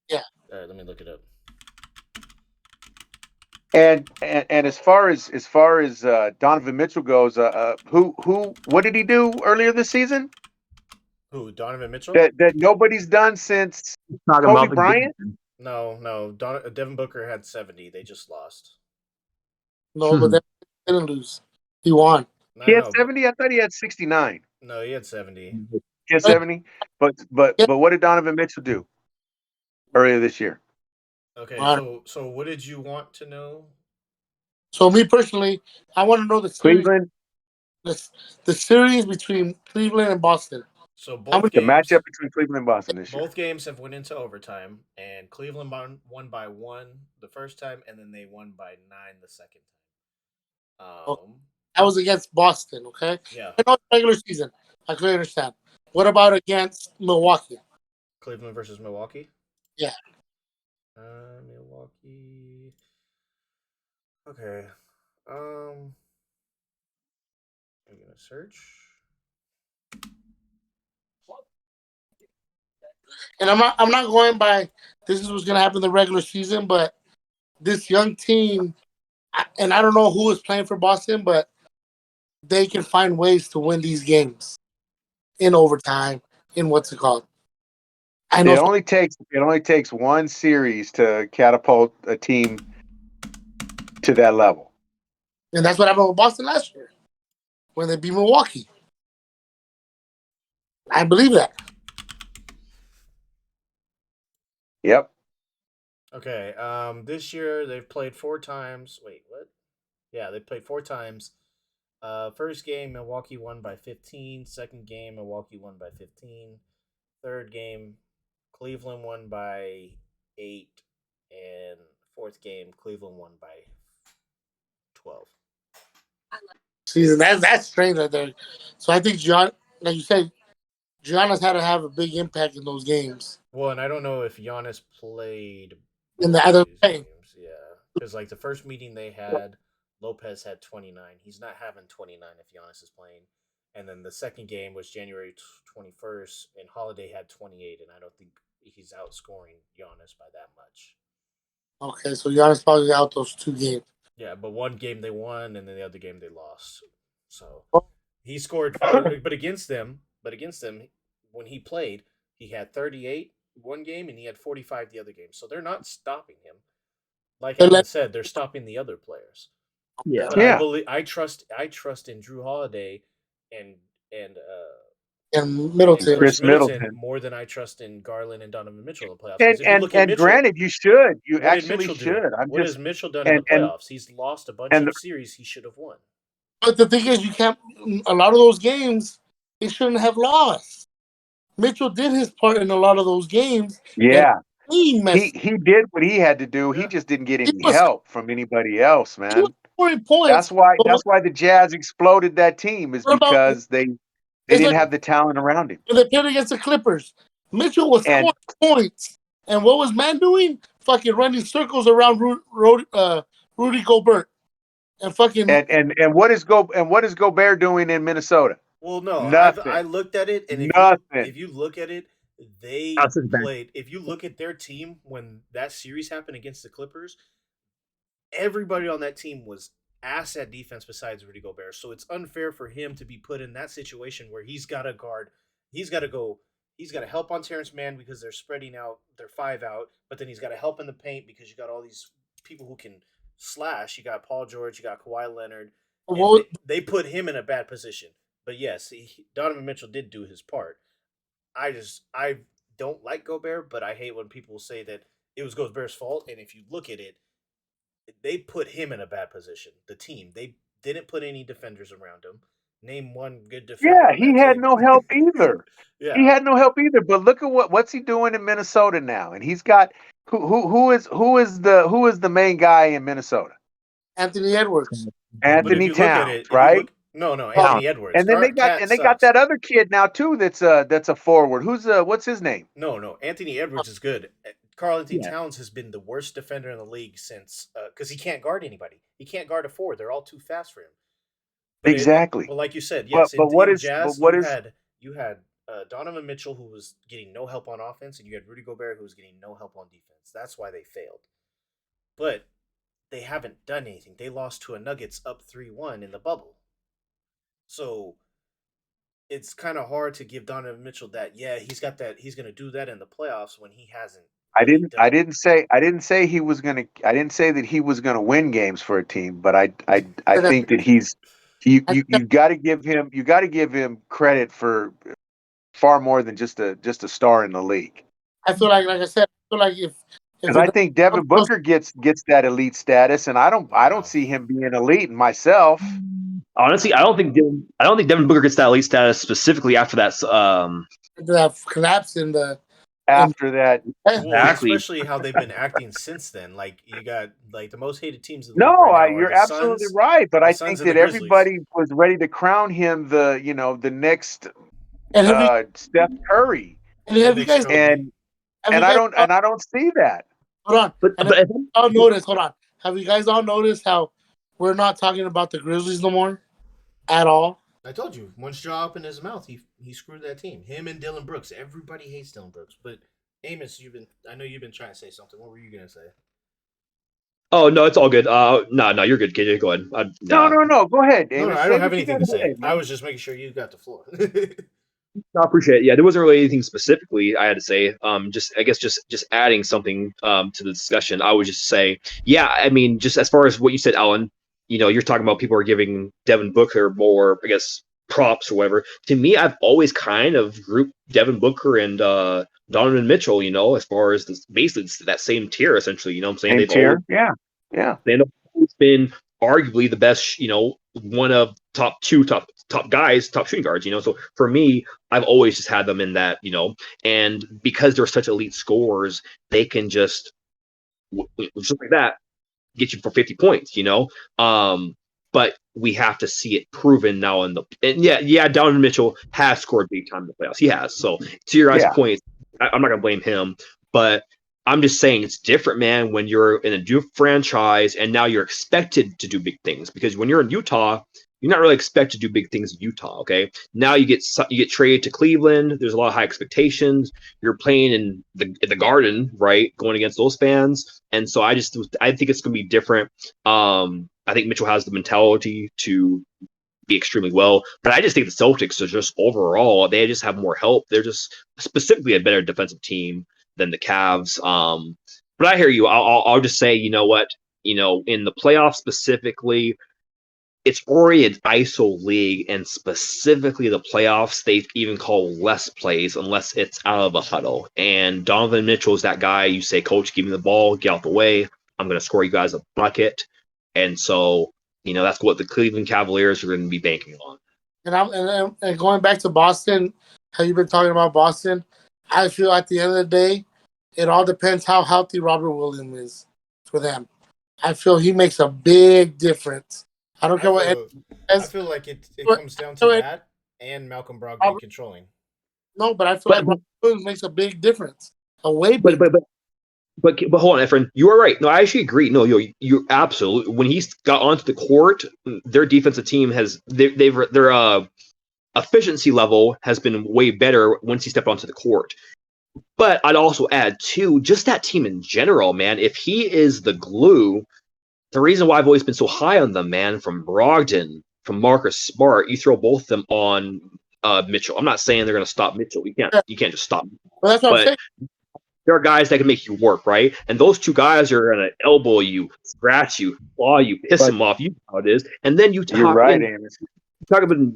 Yeah. All right, let me look it up. and as far as Donovan Mitchell goes, what did he do earlier this season Who? Donovan Mitchell? that nobody's done since Talking Kobe about the Bryant? game. No. Devin Booker had 70. They just lost. No, but they didn't lose. He won. I He had know, but 70. I thought he had 69. no, he had 70. He had But 70. But what did Donovan Mitchell do earlier this year? Okay, uh, so what did you want to know? so me personally, I want to know Cleveland, the, the series between Cleveland and Boston. So How many? the matchup between Cleveland and Boston this year. both games have went into overtime, and Cleveland won by 1 the first time, and then they won by 9 the second time. Oh, that was against Boston. Okay, Yeah, I know it's regular season. I can understand. What about against Milwaukee? Cleveland versus Milwaukee. Yeah. Milwaukee. Okay. I'm gonna search. And I'm not going by this is what's gonna happen in the regular season, but this young team, and I don't know who is playing for Boston, but they can find ways to win these games in overtime. In what's it called? I know. It only takes one series to catapult a team to that level. And that's what happened with Boston last year when they beat Milwaukee. I believe that. Yep. Okay. This year they've played 4 times. Wait, what? Yeah, they played 4 times. First game Milwaukee won by 15. Second game Milwaukee won by 15. Third game Cleveland won by 8, and fourth game Cleveland won by 12. Season that's strange right there. So I think John, like you said, Giannis had to have a big impact in those games. Well, and I don't know if Giannis played In both the of other these game. games. Yeah, because like the first meeting they had, Lopez had 29. He's not having 29 if Giannis is playing. And then the second game was January 21st, and Holiday had 28, and I don't think he's outscoring Giannis by that much. Okay, so Giannis probably out those 2 games. Yeah, but one game they won, and then the other game they lost. So Oh. he scored, but against them, when he played, he had 38 one game and he had 45 the other game. So they're not stopping him. Like Alan said, they're stopping the other players. Yeah. But I believe I trust in Drew Holiday and And and Middleton. Chris Chris Middleton Middleton. more than I trust in Garland and Donovan Mitchell in the playoffs. 'Cause if you And look at Mitchell, granted, you should. You what did actually Mitchell do? should. I'm What just has Mitchell done in the and playoffs? He's lost a bunch and of series he should have won. But the thing is, you can't. A lot of those games, he shouldn't have lost. Mitchell did his part in a lot of those games. yeah, He messed. he did what he had to do. He Yeah. just didn't get He any was, help from anybody else, he was man. scoring points. That's why but the Jazz exploded that team is what about- because they it's didn't like have the talent around him. when they played against the Clippers, Mitchell was And- scoring points, and what was man doing? Fucking running circles around Rudy Gobert, and fucking. And what is Gobert doing in Minnesota? Well, no, Nothing. I looked at it, and Nothing. if you look at it, they That's his bench. played. If you look at their team when that series happened against the Clippers, everybody on that team was ass at defense besides Rudy Gobert. So it's unfair for him to be put in that situation where he's got to guard. He's got to help on Terrence Mann because they're spreading out. They're 5 out, but then he's got to help in the paint because you got all these people who can slash. You got Paul George. You got Kawhi Leonard. And they put him in a bad position. But yes, Donovan Mitchell did do his part. I don't like Gobert, but I hate when people say that it was Gobert's fault. And if you look at it, they put him in a bad position. The team, they didn't put any defenders around him. Name one good defender. Yeah, on he that had team. no help either. Yeah, He had no help either. But look at what's he doing in Minnesota now? And he's got who is the main guy in Minnesota? Anthony Edwards. Anthony look at Towns, it, if you right? look- no, Anthony Edwards. And then they got that other kid now too. That's a forward. What's his name? No, Anthony Edwards is good. Karl Anthony Towns has been the worst defender in the league since because he can't guard anybody. He can't guard a forward. They're all too fast for him. Exactly. Well, like you said, yes. But what in is- Jazz? but what you had Donovan Mitchell who was getting no help on offense, and you had Rudy Gobert who was getting no help on defense. That's why they failed. But they haven't done anything. They lost to a Nuggets up 3-1 in the bubble. So it's kind of hard to give Donovan Mitchell that. Yeah, he's got that. He's going to do that in the playoffs when he hasn't. I didn't say he was gonna. I didn't say that he was gonna win games for a team, but I think that you got to give him credit for far more than just a star in the league. I feel like I said, I feel like if Because I think Devin Booker gets that elite status, and I don't see him being elite myself. Honestly, I don't think Devin Booker gets that elite status specifically after that. that collapse in the After that, Well, Exactly. especially how they've been acting since then. Like you got like the most hated teams in the no, league right now are you're the absolutely Suns. right. But the I Suns think and that the Grizzlies. everybody was ready to crown him the next and have Steph Curry, you guys and I don't see that. hold on. But And have you all noticed? Hold on. Have you guys all noticed how we're not talking about the Grizzlies no more at all? I told you, once Jaw opened his mouth, he screwed that team. Him and Dylan Brooks. Everybody hates Dylan Brooks. But Amos, I know you've been trying to say something. What were you gonna say? oh no, it's all good. No, you're good, KJ. Go ahead. No. Go ahead, No, Amos. I Say don't what have you anything gotta to say. man. I was just making sure you got the floor. I appreciate it. Yeah, there wasn't really anything specifically I had to say. Just adding something to the discussion. I would just say, yeah, I mean, just as far as what you said, Alan, you're talking about people are giving Devin Booker more, I guess, props or whatever. To me, I've always kind of grouped Devin Booker and Donovan Mitchell, as far as basically that same tier, essentially. You know what I'm saying? Same tier. Yeah. They've always been arguably the best, one of top guys, top shooting guards, So for me, I've always just had them in that, and because they're such elite scorers, they can just like that get you for 50 points, but we have to see it proven now and Donovan Mitchell has scored big time in the playoffs. He has. So to your guys' point, I'm not gonna blame him, but I'm just saying it's different, man, when you're in a new franchise and now you're expected to do big things, because when you're in Utah, you're not really expected to do big things in Utah. Okay, now you get traded to Cleveland. There's a lot of high expectations. You're playing in the Garden, right, going against those fans, and so I think it's going to be different. I think Mitchell has the mentality to be extremely well, but I just think the Celtics are just overall, they just have more help. They're just specifically a better defensive team than the Cavs. But I hear you. I'll just say, you know what, in the playoffs specifically, it's already an ISO league, and specifically the playoffs, they even call less plays unless it's out of a huddle. And Donovan Mitchell is that guy. You say, Coach, give me the ball, get out the way. I'm going to score you guys a bucket. And so, that's what the Cleveland Cavaliers are going to be banking on. And going back to Boston, how you've been talking about Boston, I feel at the end of the day, it all depends how healthy Robert Williams is for them. I feel he makes a big difference. I don't care what. I feel like it comes down to that and Malcolm Brogdon controlling. No, but I feel like Robert Williams makes a big difference. But hold on, Efren. You are right. No, I actually agree. No, you absolutely. When he's got onto the court, their defensive team their efficiency level has been way better once he stepped onto the court. But I'd also add too, just that team in general, man. If he is the glue, the reason why I've always been so high on them, man, from Brogdon, from Marcus Smart, you throw both of them on Mitchell. I'm not saying they're going to stop Mitchell. You can't just stop. Well, that's what I'm saying. There are guys that can make you work, right? And those two guys are going to elbow you, scratch you, claw you, piss them off. You know how it is. And then you talk about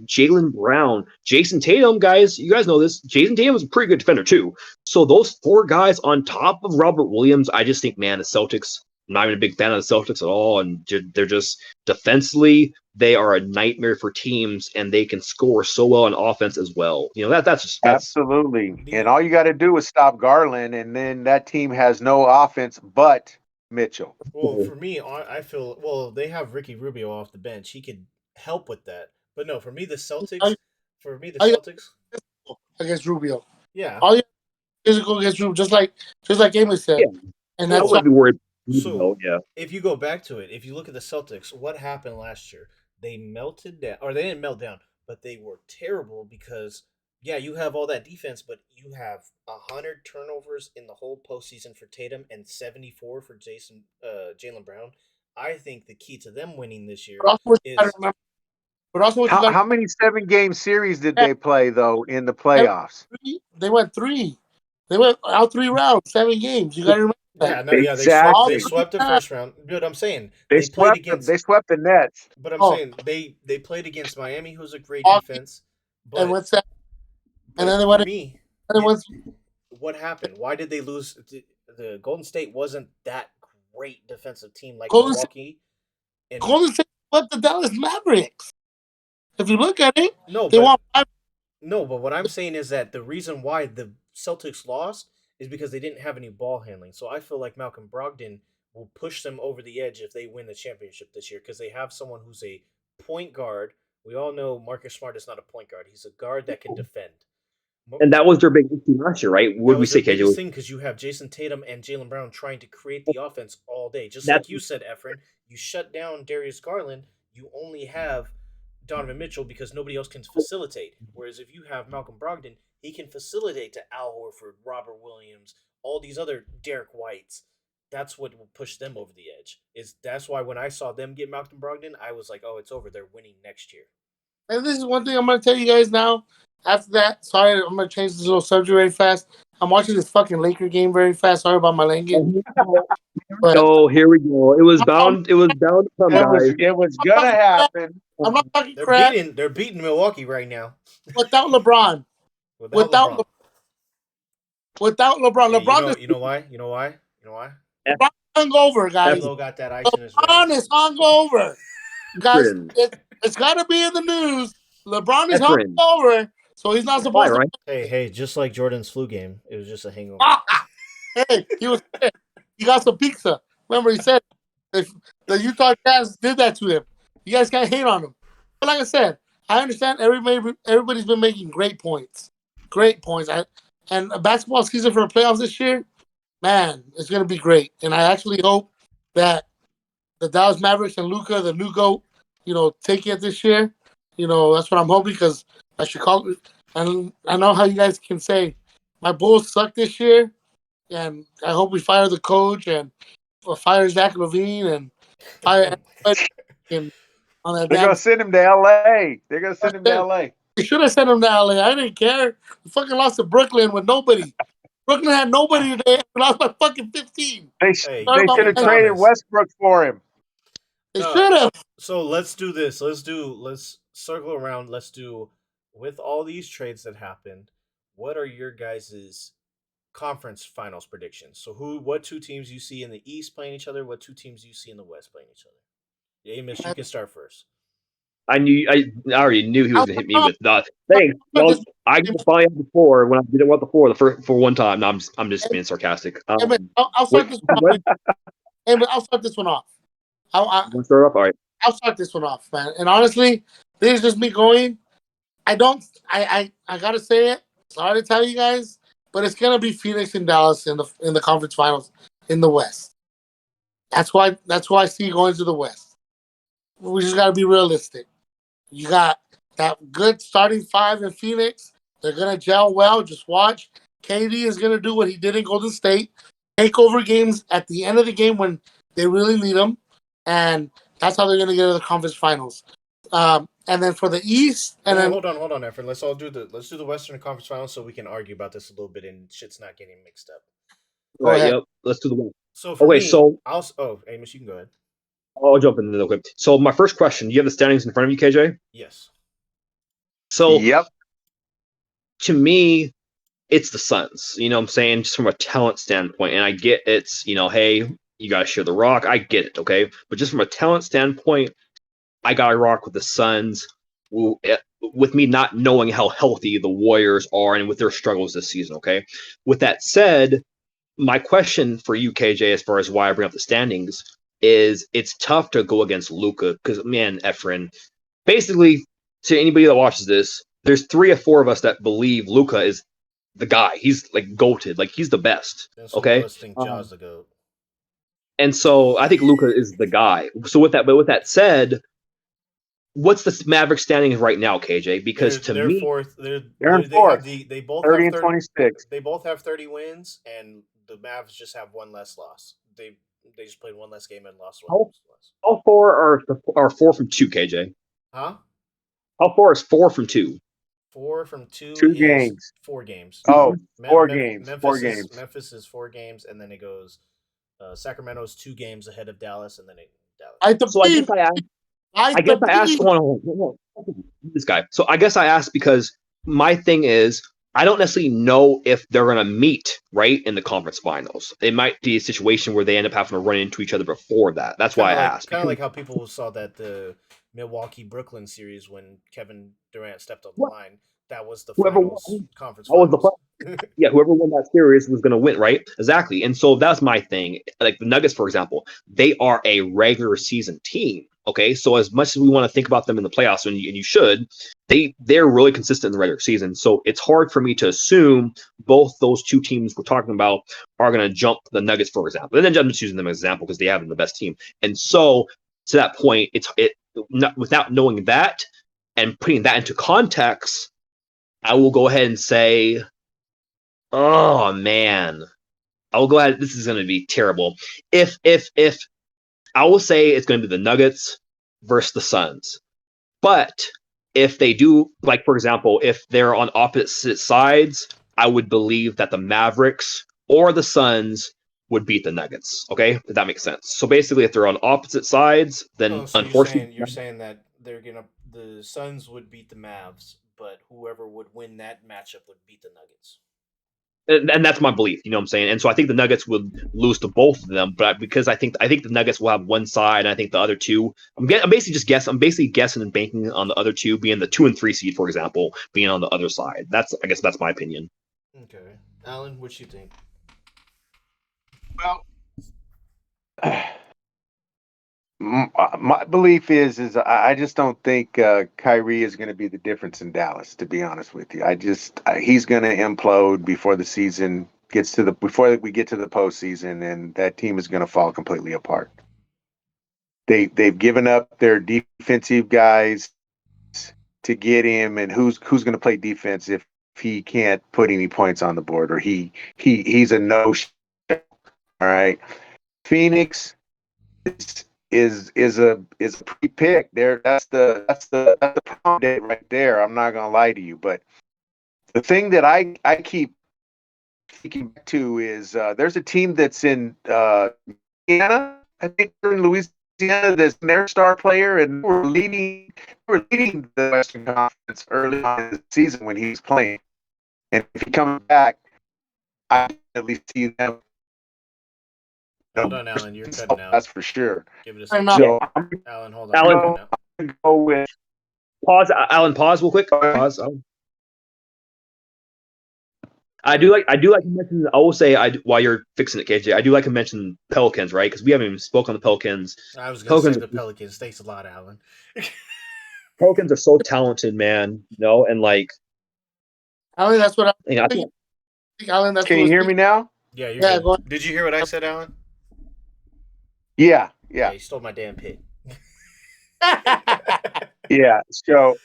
Jaylen Brown, Jason Tatum, guys. You guys know this. Jason Tatum is a pretty good defender too. So those four guys on top of Robert Williams, I just think, man, the Celtics. I'm not even a big fan of the Celtics at all, and they're just defensively, they are a nightmare for teams, and they can score so well on offense as well. That's absolutely. And all you got to do is stop Garland, and then that team has no offense but Mitchell. Well, for me, I feel they have Ricky Rubio off the bench. He could help with that, but no, for me, the Celtics. Against Rubio. Yeah. All you physical against Rubio, just like Amos said, and that's why be worried. So, if you go back to it, if you look at the Celtics, what happened last year? They melted down, or they didn't melt down, but they were terrible because, you have all that defense, but you have 100 turnovers in the whole postseason for Tatum and 74 for Jaylen Brown. I think the key to them winning this year is. But also, how many 7-game series did they play though in the playoffs? They went 3. They went out 3 rounds, 7 games. You got to remember. Exactly. They swept the first round. But I'm saying they swept the Nets. But I'm saying they played against Miami, who's a great defense. But and what's that? And then they went. What happened? Why did they lose? The Golden State wasn't that great defensive team like Milwaukee. Golden State swept the Dallas Mavericks. If you look at it, No, but what I'm saying is that the reason why the Celtics lost is because they didn't have any ball handling. So I feel like Malcolm Brogdon will push them over the edge if they win the championship this year because they have someone who's a point guard. We all know Marcus Smart is not a point guard. He's a guard that can defend. And that was their big issue last year, right? What we say, KJ? Thing because you have Jason Tatum and Jaylen Brown trying to create the offense all day. Just like you said, Efren, you shut down Darius Garland. You only have Donovan Mitchell because nobody else can facilitate. Whereas if you have Malcolm Brogdon, he can facilitate to Al Horford, Robert Williams, all these other Derek Whites. That's what will push them over the edge. That's why when I saw them get Malcolm Brogdon, I was like, oh, it's over. They're winning next year. And this is one thing I'm going to tell you guys now. After that, sorry, I'm going to change this little subject very fast. I'm watching this fucking Laker game very fast. Sorry about my language. But Oh, here we go. It was bound. It was bound to come, guys. It was gonna happen. I'm not talking They're crap beating Milwaukee right now without LeBron. without LeBron. Without LeBron. Yeah, LeBron is you know why? You know why? You know why? hungover, guys. D'Lo got that ice in his LeBron veins. is hungover. Guys, Efren. it's got to be in the news. LeBron is Efren. hungover, so he's not supposed Right, to. Hey, just like Jordan's flu game, it was just a hangover. Hey, he got some pizza. Remember, he said if the Utah Jazz did that to him. You guys can't hate on him. But like I said, I understand everybody's been making great points. Great points. And a basketball season for the playoffs this year, man, it's going to be great. And I actually hope that the Dallas Mavericks and Luka, the new GOAT, take it this year. That's what I'm hoping because I should call it. And I know how you guys can say, my Bulls suck this year. And I hope we fire the coach and fire Zach LaVine and fire everybody on that They're damn. gonna send him to LA. They're gonna send him to LA. They should have sent him to LA. I didn't care. We fucking lost to Brooklyn with nobody. Brooklyn had nobody today. We lost by fucking 15. They should have traded Westbrook for him. They should have. So let's do this. Let's circle around. Let's do, with all these trades that happened, what are your guys' conference finals predictions? So what two teams you see in the East playing each other? What two teams you see in the West playing each other? Amos, you can start first. I already knew he was gonna hit me with that. Thanks. Well, I got finally had the 4 when I didn't want the 4 for one time. No, I'm just being sarcastic. I'll start this one off. I'll start this one off. I'll start off. All right. I'll start this one off, man. And honestly, this is just me going. I gotta say it. Sorry to tell you guys, but it's gonna be Phoenix and Dallas in the conference finals in the West. That's why I see you going to the West. We just gotta be realistic. You got that good starting 5 in Phoenix. They're gonna gel well. Just watch. KD is gonna do what he did in Golden State. Take over games at the end of the game when they really need them, and that's how they're gonna get to the conference finals. And then for the East, and then hold on, Efren. Let's do the Western Conference Finals so we can argue about this a little bit and shit's not getting mixed up. All right. Yep. Let's do the one. So for me, Amos, you can go ahead. I'll jump into the quick. So my first question: do you have the standings in front of you, KJ? Yes. So yep. To me, it's the Suns. You know what I'm saying? Just from a talent standpoint. And I get it's, hey, you got to share the rock. I get it, okay? But just from a talent standpoint, I got to rock with the Suns. With me not knowing how healthy the Warriors are and with their struggles this season, okay? With that said, my question for you, KJ, as far as why I bring up the standings, is it's tough to go against Luka because, man, Efren, basically, to anybody that watches this, there's 3 or 4 of us that believe Luka is the guy. He's like goated, like he's the best. Okay, the goat. And so I think Luka is the guy. So with that said, what's the Mavericks standings right now, KJ? Because they're me, fourth. They're in fourth. They both 30 have and 26. They both have 30 wins, and the Mavs just have one less loss. They just played one less game and lost one less. How far are 4 from 2, KJ? Huh? How far is 4 from 2? 4 from 2 2 is games. 4 games. Oh, 4 games. 4 games. Memphis is 4 games, and then it goes Sacramento's 2 games ahead of Dallas, and then Dallas. I guess I asked this guy. So I guess I asked because my thing is I don't necessarily know if they're going to meet right in the conference finals. It might be a situation where they end up having to run into each other before that. That's why I asked. Kind of like how people saw that the Milwaukee-Brooklyn series when Kevin Durant stepped on the line. That was the conference finals. Yeah, whoever won that series was going to win, right? Exactly. And so that's my thing. Like the Nuggets, for example, they are a regular season team. Okay, so as much as we want to think about them in the playoffs, and you should, they're really consistent in the regular season. So it's hard for me to assume both those two teams we're talking about are going to jump the Nuggets, for example. And then I'm just using them as an example because they have the best team. And so to that point, without knowing that and putting that into context, I will go ahead and say, oh man, I will go ahead. This is going to be terrible. If I will say it's going to be the Nuggets versus the Suns. But if they do, like, for example, if they're on opposite sides, I would believe that the Mavericks or the Suns would beat the Nuggets. Okay, if that makes sense. So basically, if they're on opposite sides, then Oh, so unfortunately, you're saying that the Suns would beat the Mavs, but whoever would win that matchup would beat the Nuggets. and that's my belief. You know what I'm saying? And so I think the Nuggets would lose to both of them, but because I think the Nuggets will have one side, and I think the other two. I'm basically just guessing. I'm basically guessing and banking on the other two being the 2 and 3 seed, for example, being on the other side. I guess that's my opinion. Okay, Alan, what you think? Well, my belief is I just don't think Kyrie is going to be the difference in Dallas. To be honest with you, he's going to implode before the season before we get to the postseason, and that team is going to fall completely apart. They've given up their defensive guys to get him, and who's going to play defense if he can't put any points on the board, or he's a no show. All right, Phoenix is a pre-pick there. That's the prom date right there. I'm not gonna lie to you, but the thing that I keep thinking back to is there's a team that's in Louisiana. I think they're in Louisiana. That's their star player, and we're leading the Western Conference early on in the season when he was playing. And if he comes back, I can at least see them. Hold on, Alan, you're cutting out. That's for sure. Give it a I second. know. So I'm Alan, hold on. Alan, You're cutting out. gonna go with Pause, Alan. Pause, real quick. Pause. I do like to mention. I will say, while you're fixing it, KJ, I do like to mention Pelicans, right? Because we haven't even spoken on the Pelicans. I was gonna say Pelicans, the Pelicans. Thanks a lot, Alan. Pelicans are so talented, man. You know, and like, Alan, that's what you know, I I think think. Alan, that's Can what you hear me now? Yeah, you're Yeah, good. go ahead. Did you hear what I said, Alan? Yeah. You stole my damn pick. Yeah. So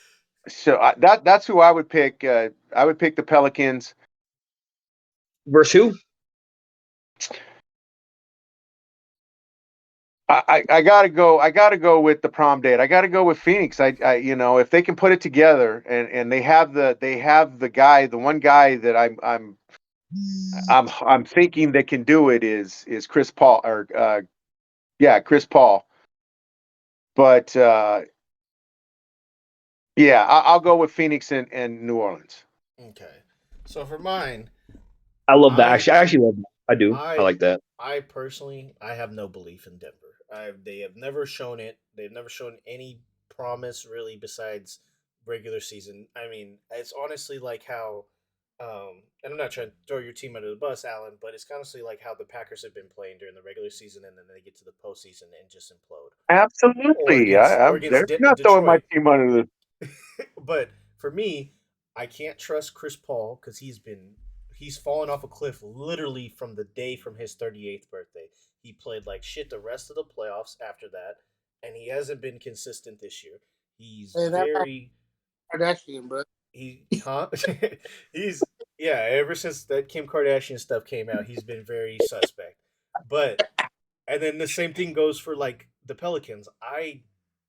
that's who I would pick. I would pick the Pelicans. versus who? I gotta go. I gotta go with the prom date. I gotta go with Phoenix. If they can put it together and they have the guy, the one guy that I'm thinking that can do it is Chris Paul Chris Paul. But I'll go with Phoenix and New Orleans. Okay. So for mine, I love that. I I actually love that. I do. I I like that. I personally I have no belief in Denver. They have never shown it. They've never shown any promise really besides regular season. I mean, it's honestly like how and I'm not trying to throw your team under the bus, Alan, but it's honestly like how the Packers have been playing during the regular season and then they get to the postseason and just implode. Or Absolutely. against They're not throwing my Detroit. team under the. But for me, I can't trust Chris Paul because he's fallen off a cliff literally from the day from his 38th birthday. He played like shit the rest of the playoffs after that, and he hasn't been consistent this year. He's Hey, that very Kardashian, bro. he huh? He's yeah. Ever since that Kim Kardashian stuff came out, he's been very suspect. But and then the same thing goes for like the Pelicans. I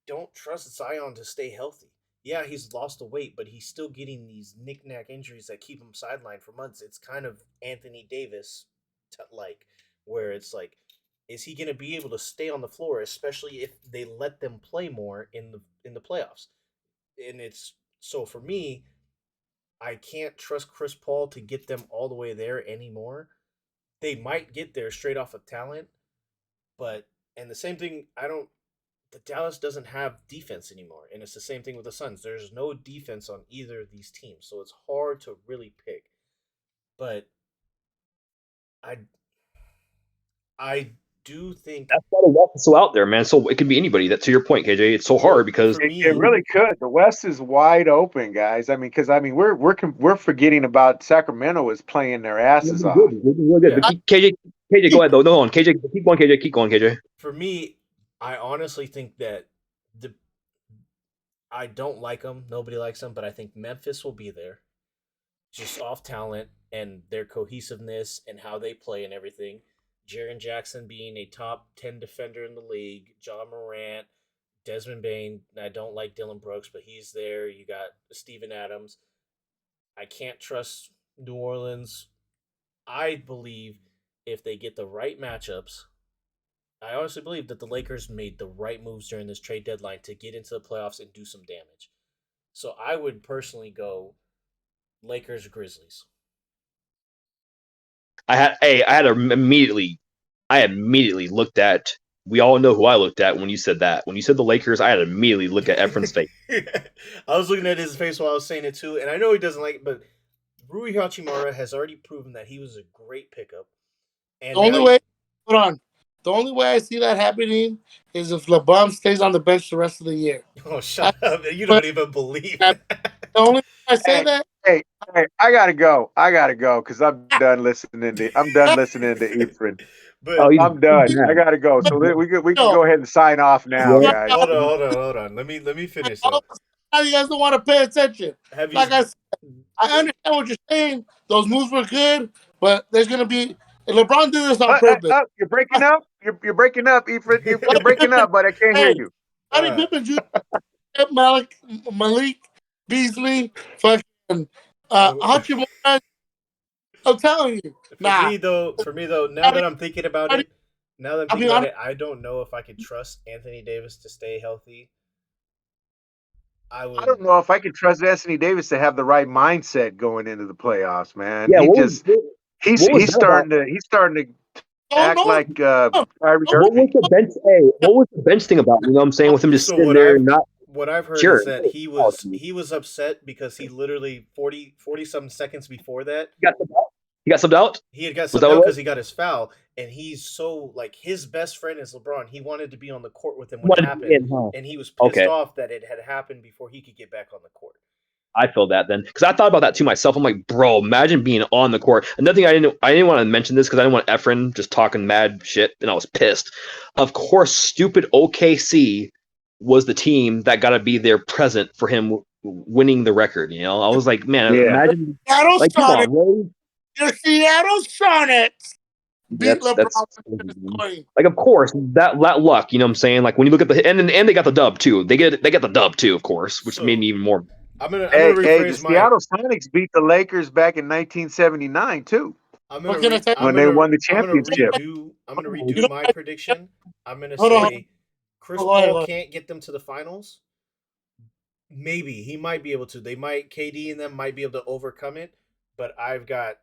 don't trust Zion to stay healthy. Yeah, he's lost the weight, but he's still getting these knick-knack injuries that keep him sidelined for months. It's kind of Anthony Davis like, where it's like, is he going to be able to stay on the floor, especially if they let them play more in the playoffs? And it's so for me, I can't trust Chris Paul to get them all the way there anymore. They might get there straight off of talent, but and the same thing, I don't. The Dallas doesn't have defense anymore, and it's the same thing with the Suns. There's no defense on either of these teams, so it's hard to really pick. But I, I do think That's why the West is so out there, man. So it could be anybody. That to your point, KJ. It's so hard because for It really could. The West is wide open, guys. I mean, because we're forgetting about Sacramento is playing their asses off. we're good. Yeah. But KJ, go ahead though. No, on KJ, keep going, KJ. for me, I honestly think that the I don't like them. Nobody likes them, but I think Memphis will be there, just off talent and their cohesiveness and how they play and everything. Jaren Jackson being a top 10 defender in the league, John Morant, Desmond Bain. I don't like Dylan Brooks, but he's there. You got Steven Adams. I can't trust New Orleans, I believe if they get the right matchups, I honestly believe that the Lakers made the right moves during this trade deadline to get into the playoffs and do some damage. So I would personally go Lakers Grizzlies. I immediately looked at. We all know who I looked at when you said that. When you said the Lakers, I had to immediately look at Efren's face. I was looking at his face while I was saying it too, and I know he doesn't like it, but Rui Hachimura has already proven that he was a great pickup. And The only way, hold on. The only way I see that happening is if LeBron stays on the bench the rest of the year. Oh, shut up! You don't even believe that. that. The only way I say Hey, that. hey, I gotta go. Because I'm done listening to Ephraim. But I'm done. I gotta go. So we can go ahead and sign off now, Yeah. guys. hold on. Let me finish though. Now you guys don't want to pay attention. Have you? Like I said, I understand what you're saying. Those moves were good, but there's gonna be LeBron did this on purpose. You're breaking up. You're breaking up, Ephraim. You're breaking up, but I can't hear you. Scottie Pippen Jr., Malik Beasley, fucking Hachimura. I'm telling you. For me though, now that I'm thinking about it, I don't know if I could trust Anthony Davis to stay healthy. I don't know if I can trust Anthony Davis to have the right mindset going into the playoffs, man. Yeah, he's starting to act like Kyrie Irving. What was the bench thing about? You know what I'm saying? With him just sitting there and not. What I've heard Sure. is that he was upset because he literally 40 some seconds before that He got subbed out? He had got subbed out because he got his foul, and he's so like his best friend is LeBron. He wanted to be on the court with him when it happened, and he was pissed off that it had happened before he could get back on the court. I feel that then, because I thought about that too myself. I'm like, bro, imagine being on the court. Another thing I didn't want to mention this because I didn't want Efren just talking mad shit, and I was pissed. Of course, stupid OKC was the team that got to be there present for him winning the record. You know, I was like, man, imagine. Like, come on, really? Your Seattle Sonics beat LeBron. Like, of course, that luck. You know what I'm saying? Like when you look at and they got the dub too. They get the dub too, of course, which made me even more. I'm gonna rephrase the Seattle Sonics beat the Lakers back in 1979 too. When they won the championship. I'm gonna redo my prediction. I'm gonna say Chris Paul can't get them to the finals. Maybe he might be able to. KD and them might be able to overcome it. But I got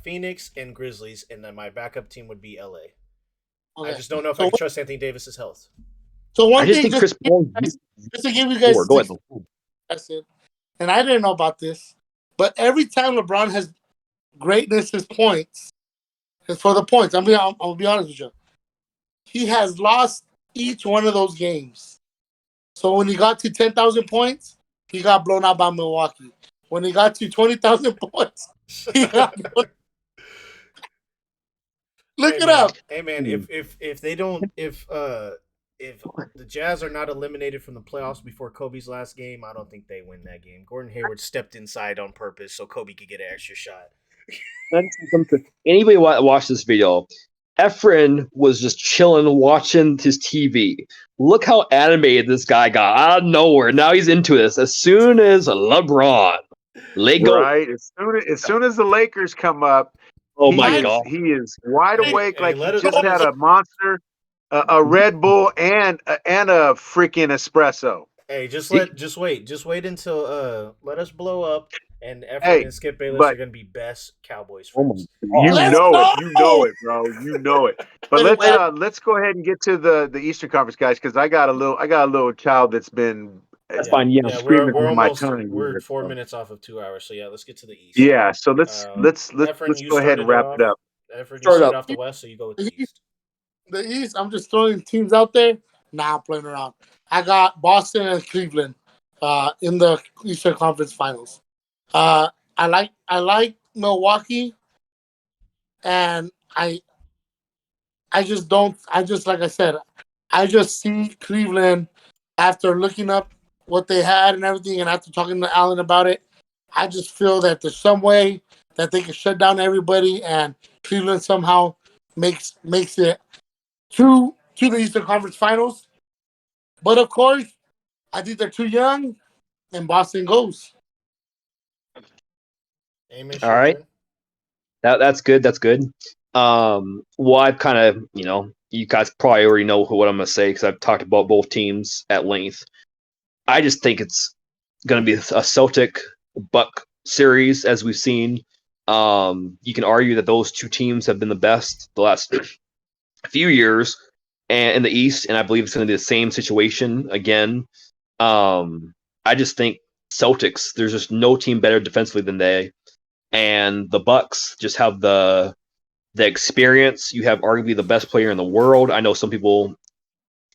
Phoenix and Grizzlies, and then my backup team would be LA. Okay. I just don't know if I can trust Anthony Davis's health. So one thing, just to give you guys, and I didn't know about this, but every time LeBron has greatness his points, and for the points, I'm gonna be honest with you, he has lost each one of those games. So when he got to 10,000 points, he got blown out by Milwaukee. When he got to 20,000 points, he got blown. Look it up. Hey man, if they don't if the Jazz are not eliminated from the playoffs before Kobe's last game, I don't think they win that game. Gordon Hayward stepped inside on purpose so Kobe could get an extra shot. Anybody watch this video? Efren was just chilling, watching his TV. Look how animated this guy got out of nowhere. Now he's into this. As soon as LeBron, right? As soon as the Lakers come up, oh my God, he is wide awake. Like he just had a monster, a Red Bull, and a freaking espresso. Hey, just wait until let us blow up. And Efren and Skip Bayless are going to be best Cowboys friends. You know it, bro. You know it. But let's go ahead and get to the Eastern Conference guys because I got a little child that's been. That's fine. Yeah, we're 4 minutes off of 2 hours, so yeah, let's get to the East. Yeah, so let's Efren, go ahead and wrap it up. Efren, you start off the West, so you go with the East. The East, I'm just throwing teams out there. Nah, I'm playing around. I got Boston and Cleveland in the Eastern Conference Finals. I like Milwaukee, and I just like I said, I just see Cleveland after looking up what they had and everything, and after talking to Alan about it, I just feel that there's some way that they can shut down everybody, and Cleveland somehow makes it to the Eastern Conference Finals. But of course, I think they're too young, and Boston goes. Amish, All your right. turn. That's good. That's good. Well, I've kind of, you guys probably already know what I'm going to say because I've talked about both teams at length. I just think it's going to be a Celtic Buck series, as we've seen. You can argue that those two teams have been the best the last few years and in the East, and I believe it's going to be the same situation again. I just think Celtics, there's just no team better defensively than they, and the Bucks just have the experience. You have arguably the best player in the world. I know some people,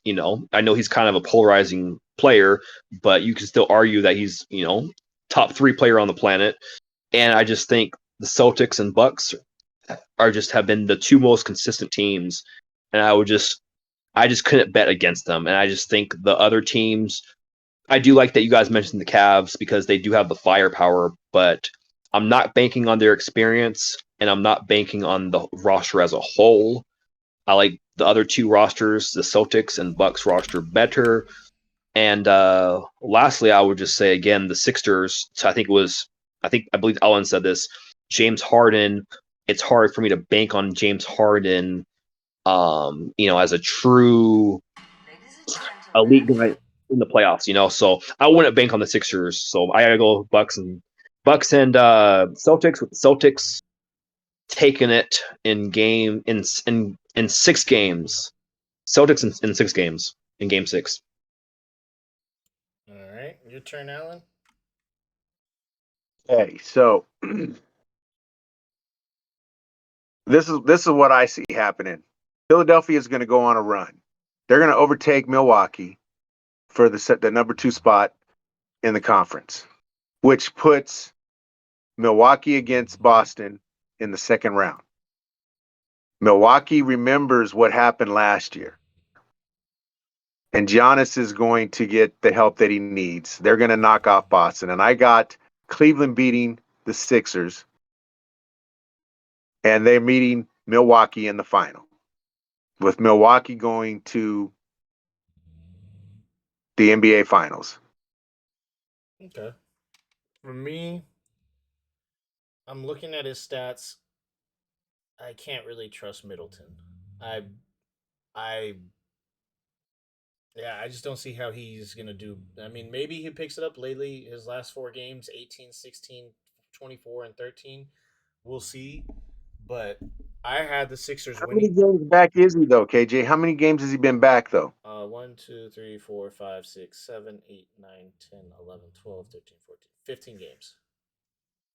I know he's kind of a polarizing player, but you can still argue that he's, top 3 player on the planet. And I just think the Celtics and Bucks are just have been the 2 most consistent teams. And I just couldn't bet against them. And I just think the other teams, I do like that you guys mentioned the Cavs because they do have the firepower, but I'm not banking on their experience and I'm not banking on the roster as a whole. I like the other 2 rosters, the Celtics and Bucks roster, better. And lastly, I would just say again the Sixers. So I believe Ellen said this. James Harden. It's hard for me to bank on James Harden, as a true elite guy in the playoffs. So I wouldn't bank on the Sixers. So I gotta go Bucks and Celtics, with the Celtics taking it in 6 games. Celtics in 6 games in game 6. All right, your turn, Alan. Okay, so this is what I see happening. Philadelphia is going to go on a run. They're going to overtake Milwaukee for the number 2 spot in the conference, which puts Milwaukee against Boston in the second round. Milwaukee remembers what happened last year. And Giannis is going to get the help that he needs. They're going to knock off Boston. And I got Cleveland beating the Sixers. And they're meeting Milwaukee in the final, with Milwaukee going to the NBA Finals. Okay. For me, I'm looking at his stats. I can't really trust Middleton. I I I just don't see how he's going to do. I mean, maybe he picks it up lately. His last 4 games, 18, 16, 24, and 13. We'll see. But I had the Sixers How many winning. games back is he, though, KJ? How many games has he been back, though? 1, 2, 3, 4, 5, 6, 7, 8, 9, 10, 11, 12, 13, 14, 15 games.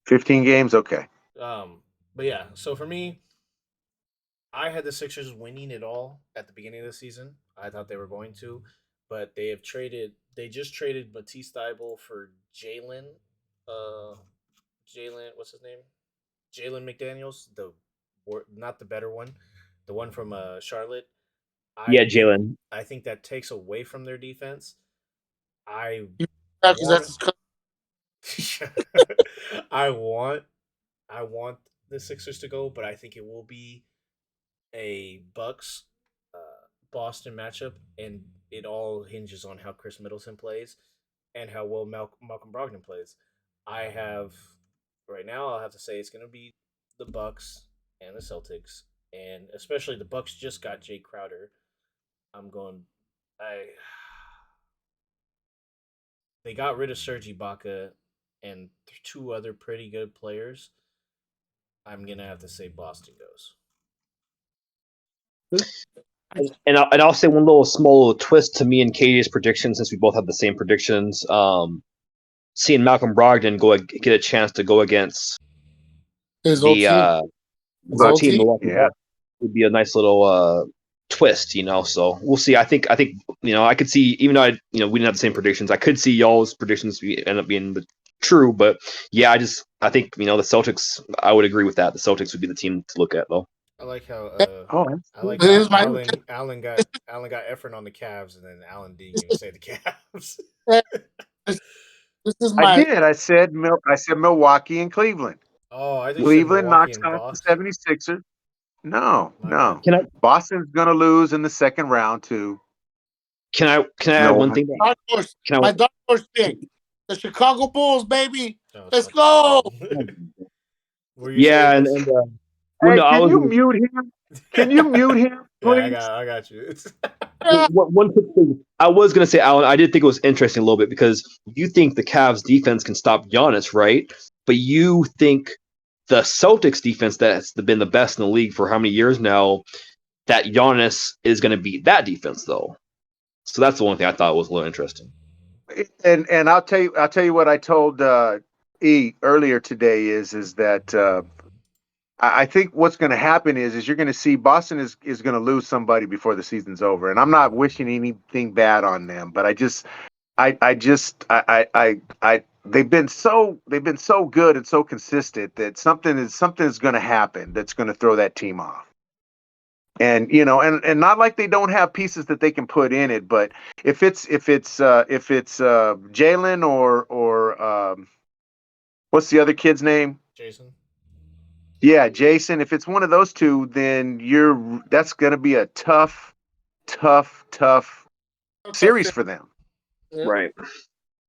15 games? Okay. But yeah, so for me, I had the Sixers winning it all at the beginning of the season. I thought they were going to, but they just traded Matisse Thybulle for Jalen, uh, what's his name? Jalen McDaniels, not the better one, the one from Charlotte. Yeah, I think Jalen. I think that takes away from their defense. I Because want that's I want I want the Sixers to go, but I think it will be a Bucks Boston matchup, and it all hinges on how Chris Middleton plays and how well Malcolm Brogdon plays. I have right now. I'll have to say it's going to be the Bucks and the Celtics, and especially the Bucks just got Jay Crowder. I'm going. I They got rid of Serge Ibaka and 2 other pretty good players. I'm gonna have to say Boston goes. And I'll say one small little twist to me and Katie's prediction, since we both have the same predictions. Seeing Malcolm Brogdon get a chance to go against his old the team. His our old team, team. Milwaukee Yeah. Bucks, would be a nice little twist, So we'll see. I think I could see, even though we didn't have the same predictions, I could see y'all's predictions end up being true. But yeah, I think the Celtics. I would agree with that. The Celtics would be the team to look at, though. I like how Oh, I like how Here's my Allen got Efron on the Cavs, and then Allen didn't even say the Cavs. this, this is I my did. I said Milwaukee and Cleveland. Oh, I think you said Cleveland Milwaukee knocks and out the Boston. 76ers. No, My bad. no. Can Boston's going to lose in the second round to I add one Milwaukee. thing? dark horse. Can I? My dark horse pick. The Chicago Bulls, baby. No, Let's fucking go. no. Were you Yeah, saying and, this? and Hey, no, I can was you mute him? Can you mute him, Yeah, please? I got you. one quick thing. I was gonna say, Alan, I did think it was interesting a little bit because you think the Cavs defense can stop Giannis, right? But you think the Celtics defense that's been the best in the league for how many years now, that Giannis is going to beat that defense though. So that's the one thing I thought was a little interesting. And I'll tell you what I told E earlier today is that I think what's going to happen is you're going to see Boston is going to lose somebody before the season's over, and I'm not wishing anything bad on them, but they've been so good and so consistent that something is going to happen that's going to throw that team off. And and not like they don't have pieces that they can put in it, but if it's Jalen or what's the other kid's name? Jason. Yeah, Jason. If it's one of those two, then that's going to be a tough series for them. Yeah. Right.